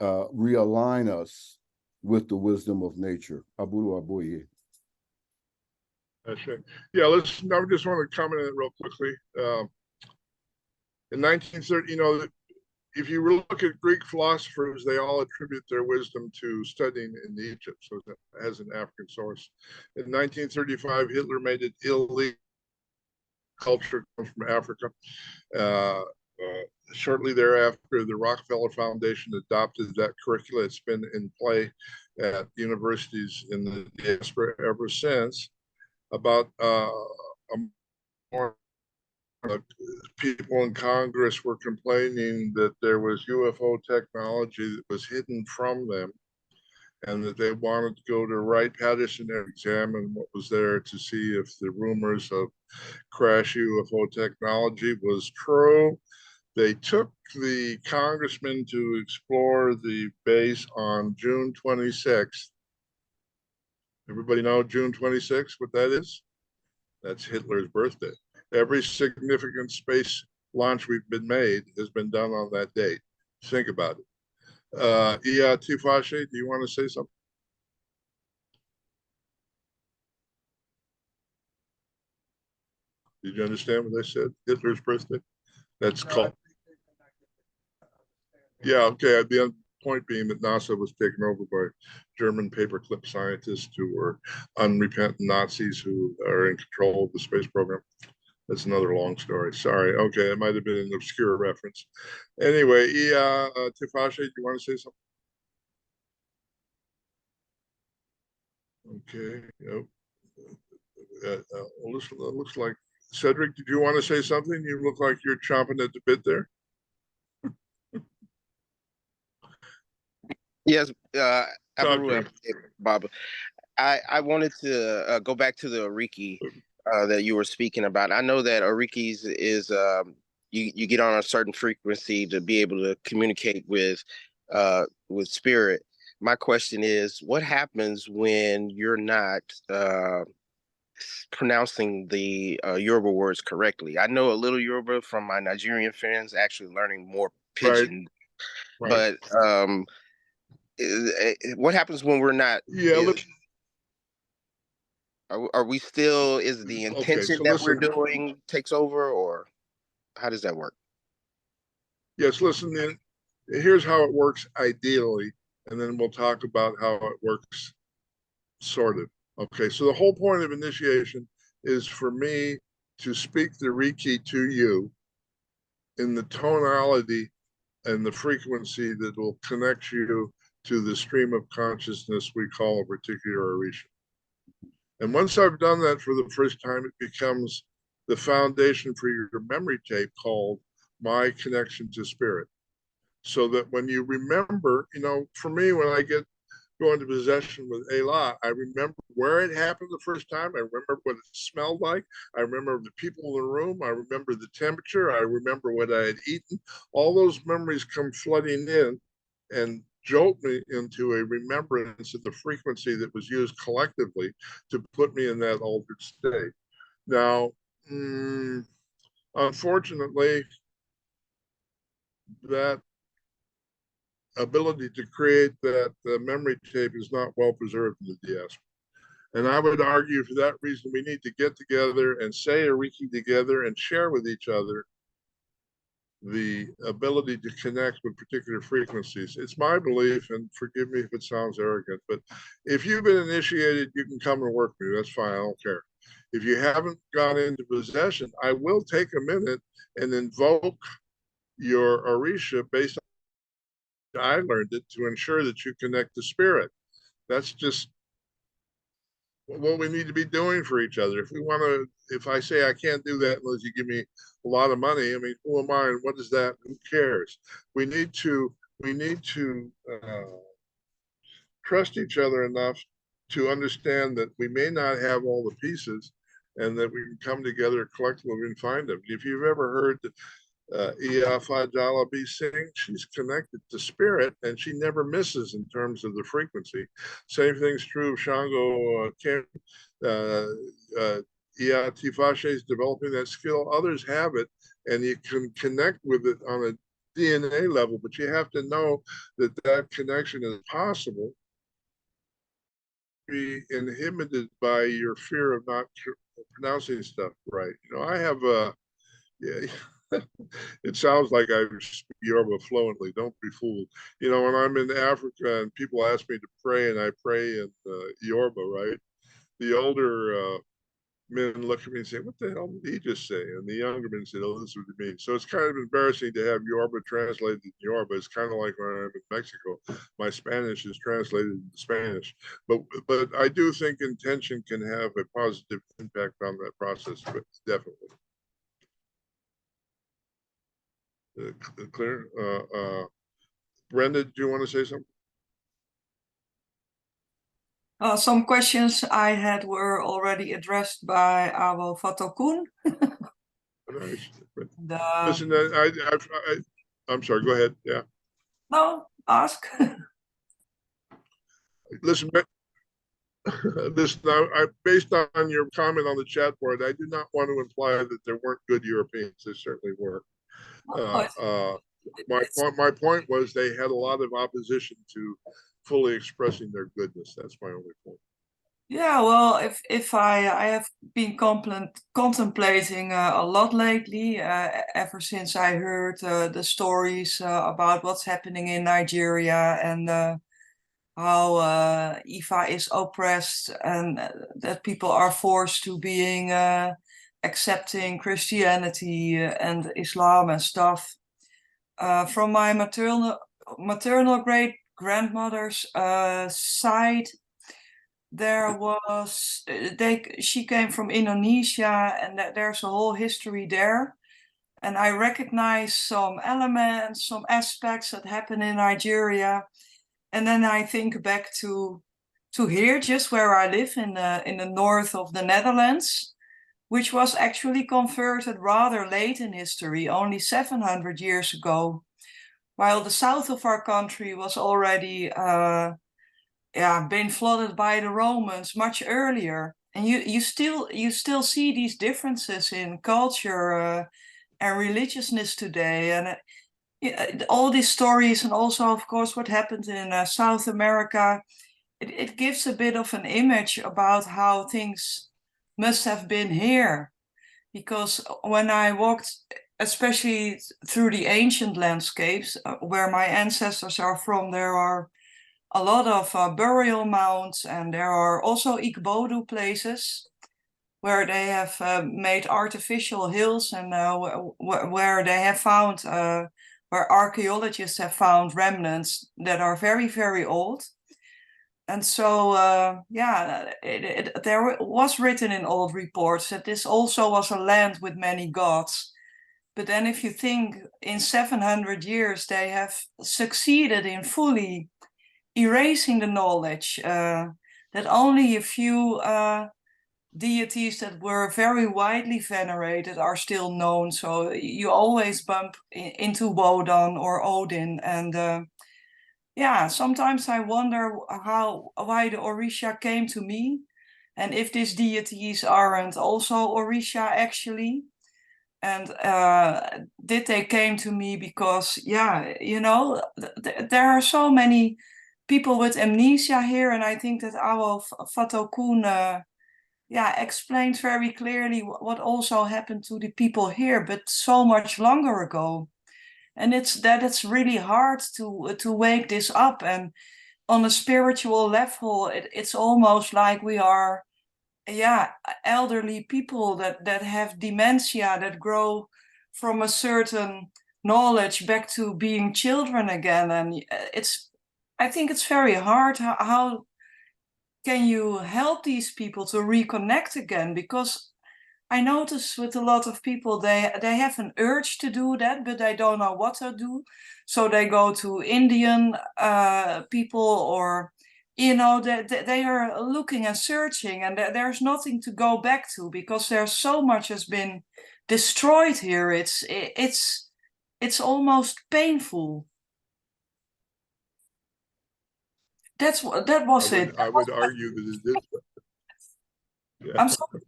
realign us with the wisdom of nature. Aburu Aboye. That's right. Yeah, I just want to comment on it real quickly. In 1930, you know, if you look at Greek philosophers, they all attribute their wisdom to studying in Egypt, so that has an African source. In 1935, Hitler made it illegal. Culture comes from Africa. Shortly thereafter, the Rockefeller Foundation adopted that curricula. It's been in play at universities in the diaspora ever since. About more people in Congress were complaining that there was UFO technology that was hidden from them, and that they wanted to go to Wright-Patterson and examine what was there to see if the rumors of crash UFO technology was true. They took the congressman to explore the base on June 26th. Everybody know June 26th, what that is? That's Hitler's birthday. Every significant space launch we've been made has been done on that date. Think about it. Ia Tifashe, do you want to say something? Did you understand what I said? Hitler's birthday? That's called. Yeah, okay. The point being that NASA was taken over by German paperclip scientists who were unrepentant Nazis who are in control of the space program. That's another long story. Sorry. Okay, it might have been an obscure reference. Anyway, Tifashe, do you want to say something? Okay. Nope. Looks like Cedric, did you want to say something? You look like you're chomping at the bit there. Yes, Talk Abaru, to me. Bob. I wanted to go back to the Oriki that you were speaking about. I know that Oriki's is you get on a certain frequency to be able to communicate with spirit. My question is, what happens when you're not pronouncing the Yoruba words correctly? I know a little Yoruba from my Nigerian friends, actually learning more pidgin, Right. but what happens when we're not? Yeah. Are we still? Is the intention that we're doing takes over, or how does that work? Yes, listen. Then here's how it works ideally, and then we'll talk about how it works, sort of. Okay. So the whole point of initiation is for me to speak the Riki to you in the tonality and the frequency that will connect you to the stream of consciousness we call a particular Orisha. And once I've done that for the first time, it becomes the foundation for your memory tape called My Connection to Spirit. So that when you remember, for me, when I go into possession with Elah, I remember where it happened the first time. I remember what it smelled like. I remember the people in the room. I remember the temperature. I remember what I had eaten. All those memories come flooding in and jolt me into a remembrance of the frequency that was used collectively to put me in that altered state. Now, unfortunately, that ability to create that memory tape is not well preserved in the diaspora. And I would argue for that reason, we need to get together and say a Riki together and share with each other the ability to connect with particular frequencies. It's my belief, and forgive me if it sounds arrogant, but if you've been initiated, you can come and work with me. That's fine. I don't care. If you haven't gone into possession, I will take a minute and invoke your Orisha based on I learned it to ensure that you connect to spirit. That's just what we need to be doing for each other. If we want to, if I say I can't do that unless you give me a lot of money, I mean, who am I and what is that? Who cares? We need to trust each other enough to understand that we may not have all the pieces and that we can come together collectively and find them. If you've ever heard Iya Fajalabi sing, she's connected to spirit and she never misses in terms of the frequency. Same thing's true of Shango Iya Tifashe is developing that skill. Others have it and you can connect with it on a DNA level, but you have to know that that connection is possible. Be inhibited by your fear of not pronouncing stuff right. I have yeah, it sounds like I speak Yoruba fluently. Don't be fooled. When I'm in Africa and people ask me to pray, and I pray in Yoruba, right? The older men look at me and say, "What the hell did he just say?" And the younger men say, "Oh, this is what it means." So it's kind of embarrassing to have Yoruba translated in Yoruba. It's kind of like when I'm in Mexico, my Spanish is translated into Spanish. But I do think intention can have a positive impact on that process. But definitely. Clear. Brenda, do you want to say something? Some questions I had were already addressed by our Falokun. Nice. The, Listen, I'm sorry. Go ahead. Yeah. no, ask. Listen, listen. Based on your comment on the chat board, I do not want to imply that there weren't good Europeans. There certainly were. My point was they had a lot of opposition to fully expressing their goodness. That's my only point. Yeah, well, if I have been contemplating a lot lately, ever since I heard the stories about what's happening in Nigeria and how Ifa is oppressed and that people are forced to being accepting Christianity and Islam and stuff. From my maternal great grandmother's side, there was she came from Indonesia, and there's a whole history there. And I recognize some elements, some aspects that happen in Nigeria. And then I think back to here, just where I live in the north of the Netherlands, which was actually converted rather late in history, only 700 years ago, while the south of our country was already been flooded by the Romans much earlier. And you still see these differences in culture and religiousness today. And all these stories, and also, of course, what happened in South America, it gives a bit of an image about how things must have been here. Because when I walked, especially through the ancient landscapes where my ancestors are from, there are a lot of burial mounds, and there are also Igbodu places where they have made artificial hills, and where they have found, where archaeologists have found remnants that are very, very old. And so, there was written in old reports that this also was a land with many gods. But then if you think in 700 years, they have succeeded in fully erasing the knowledge that only a few deities that were very widely venerated are still known. So you always bump into Wodan or Odin. And sometimes I wonder why the Orisha came to me, and if these deities aren't also Orisha actually. And did they came to me because, there are so many people with amnesia here, and I think that our Falokun explained very clearly what also happened to the people here, but so much longer ago. And it's really hard to wake this up. And on a spiritual level, it's almost like we are elderly people that have dementia, that grow from a certain knowledge back to being children again. And I think it's very hard. How can you help these people to reconnect again? Because I notice with a lot of people, they have an urge to do that, but they don't know what to do. So they go to Indian people, or they are looking and searching, and there's nothing to go back to, because there's so much has been destroyed here. It's almost painful. That was it. I would argue that it is. Yeah. I'm sorry.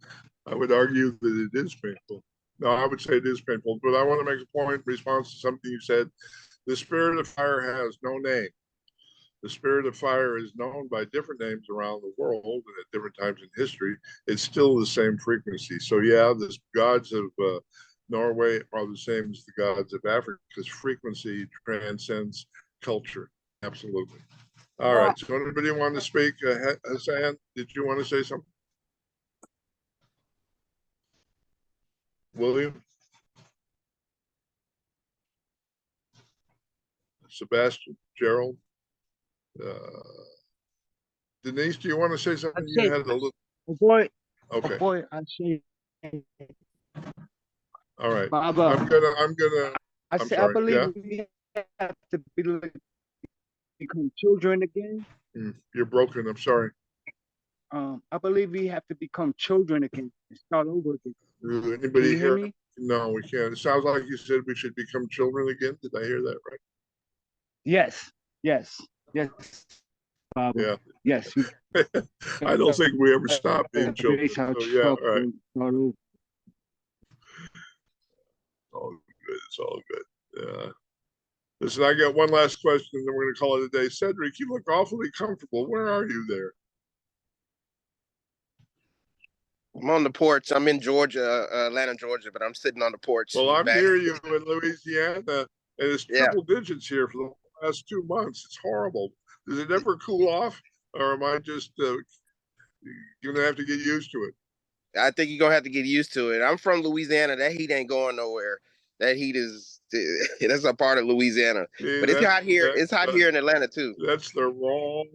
I would argue that it is painful. No, I would say it is painful, but I want to make a point in response to something you said. The spirit of fire has no name. The spirit of fire is known by different names around the world and at different times in history. It's still the same frequency. So yeah, the gods of Norway are the same as the gods of Africa, because frequency transcends culture. Absolutely. All right. So anybody want to speak? Hassan, did you want to say something? William? Sebastian? Gerald? Denise, do you want to say something? I'd You say, had a little. boy, Okay. boy, I'd say, All right. Baba, I'm gonna. I I'm say, I sorry. believe Yeah. we have to become children again. You're broken. I'm sorry. I believe we have to become children again and start over again. Can Anybody you hear here? me? No, we can't. It sounds like you said we should become children again. Did I hear that right? Yes, yes, yes, Baba. Yeah. Yes. I don't think we ever stop being children. Erase our So yeah, all right. and start over. All good. It's all good. Listen, I got one last question, and then we're going to call it a day. Cedric, you look awfully comfortable. Where are you there? I'm on the porch. I'm in Georgia, Atlanta, Georgia, but I'm sitting on the porch. Well, I'm back. near you in Louisiana, and it's triple digits here for the last 2 months. It's horrible. Does it ever cool off, or am I just going to have to get used to it? I think you're going to have to get used to it. I'm from Louisiana. That heat ain't going nowhere. That heat is, that's a part of Louisiana. See, but it's hot here. It's hot here in Atlanta, too. It's the wrong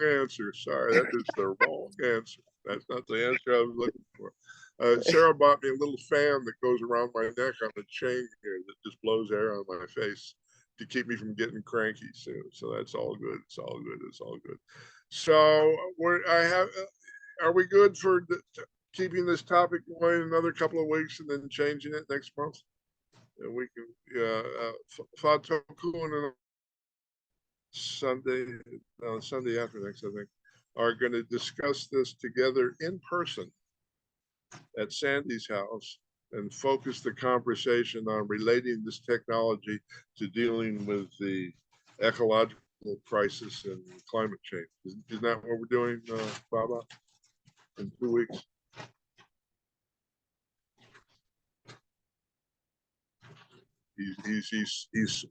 answer. Sorry, that is the wrong answer. That's not the answer I was looking for. Sarah bought me a little fan that goes around my neck on the chain here that just blows air on my face to keep me from getting cranky soon. So that's all good. It's all good. It's all good. So are we good for keeping this topic going another couple of weeks and then changing it next month? And we can, Falokun and Sunday after next, I think, are going to discuss this together in person at Sandy's house and focus the conversation on relating this technology to dealing with the ecological crisis and climate change. Isn't that what we're doing, Baba, in 2 weeks? He's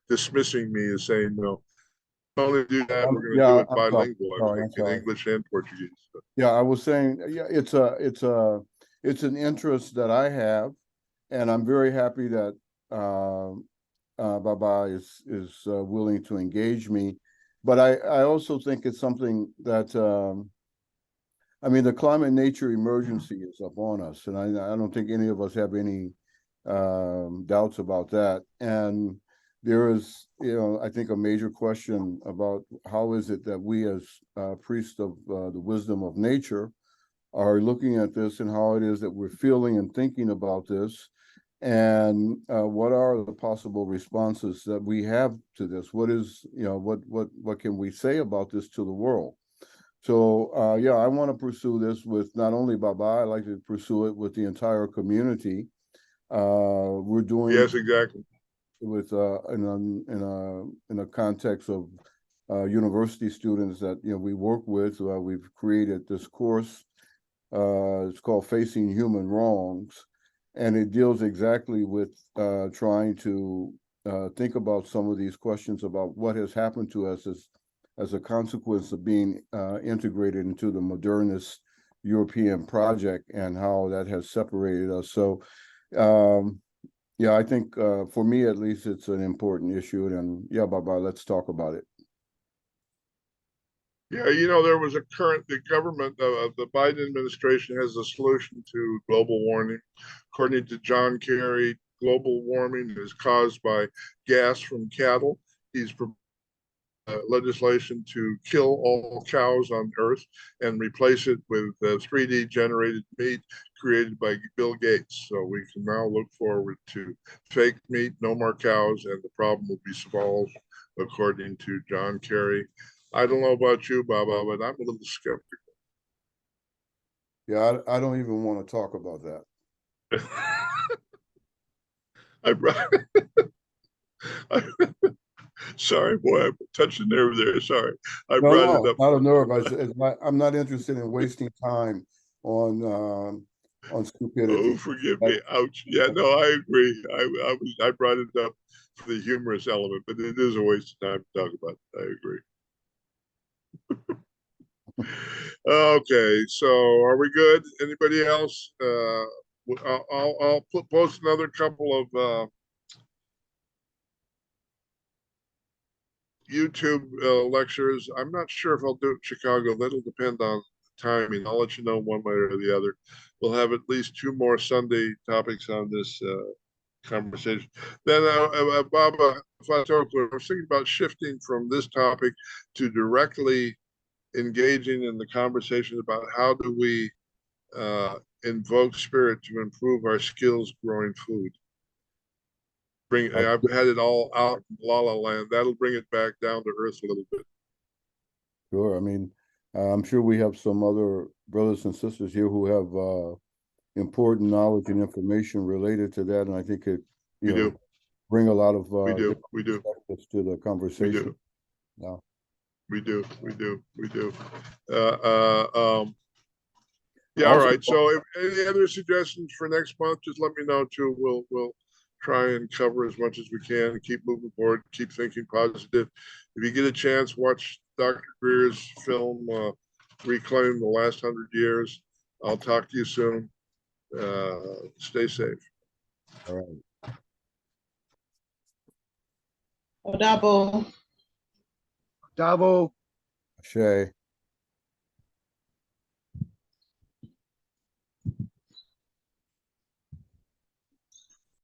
dismissing me as saying no. Only do that. We're going to do it bilingual, I think, in English and Portuguese. Yeah, I was saying, yeah, it's an interest that I have, and I'm very happy that Baba is willing to engage me. But I also think it's something that I mean, the climate nature emergency is upon us, and I don't think any of us have any doubts about that. And there is, I think, a major question about how is it that we as priests of the wisdom of nature are looking at this, and how it is that we're feeling and thinking about this, and what are the possible responses that we have to this? What is, what can we say about this to the world? So yeah, I want to pursue this with not only Baba, I like to pursue it with the entire community. We're doing, yes, exactly, with in a context of university students that we work with. We've created this course. It's called Facing Human Wrongs, and it deals exactly with trying to think about some of these questions about what has happened to us as a consequence of being integrated into the modernist European project, and how that has separated us. So yeah, I think for me at least, it's an important issue. And yeah, Baba, let's talk about it. Yeah, there was the government of the Biden administration has a solution to global warming. According to John Kerry, global warming is caused by gas from cattle. He's legislation to kill all cows on Earth and replace it with 3D generated meat created by Bill Gates. So we can now look forward to fake meat, no more cows, and the problem will be solved, according to John Kerry. I don't know about you, Baba, but I'm a little skeptical. Yeah, I don't even want to talk about that. Sorry, boy, I touched a nerve there. Sorry, I brought it up. Not a nerve. I'm not interested in wasting time on stupidity. Oh, forgive me. Ouch. Yeah, no, I agree. I brought it up for the humorous element, but it is a waste of time to talk about it. I agree. Okay, so are we good? Anybody else? I'll post another couple of YouTube lectures. I'm not sure if I'll do it in Chicago. That'll depend on timing. I'll let you know one way or the other. We'll have at least 2 more Sunday topics on this conversation. Then Baba Falokun, I was thinking about shifting from this topic to directly engaging in the conversation about how do we invoke spirit to improve our skills growing food. I've had it all out in La La Land. That'll bring it back down to earth a little bit. Sure. I mean, I'm sure we have some other brothers and sisters here who have important knowledge and information related to that, and I think it, you know, bring a lot of we do to the conversation. Yeah. We do. Yeah, all right. So if any other suggestions for next month, just let me know too. We'll try and cover as much as we can and keep moving forward, keep thinking positive. If you get a chance, watch Dr. Greer's film, Reclaim the Last 100 Years. I'll talk to you soon. Stay safe. All right. Double. Double. Shay.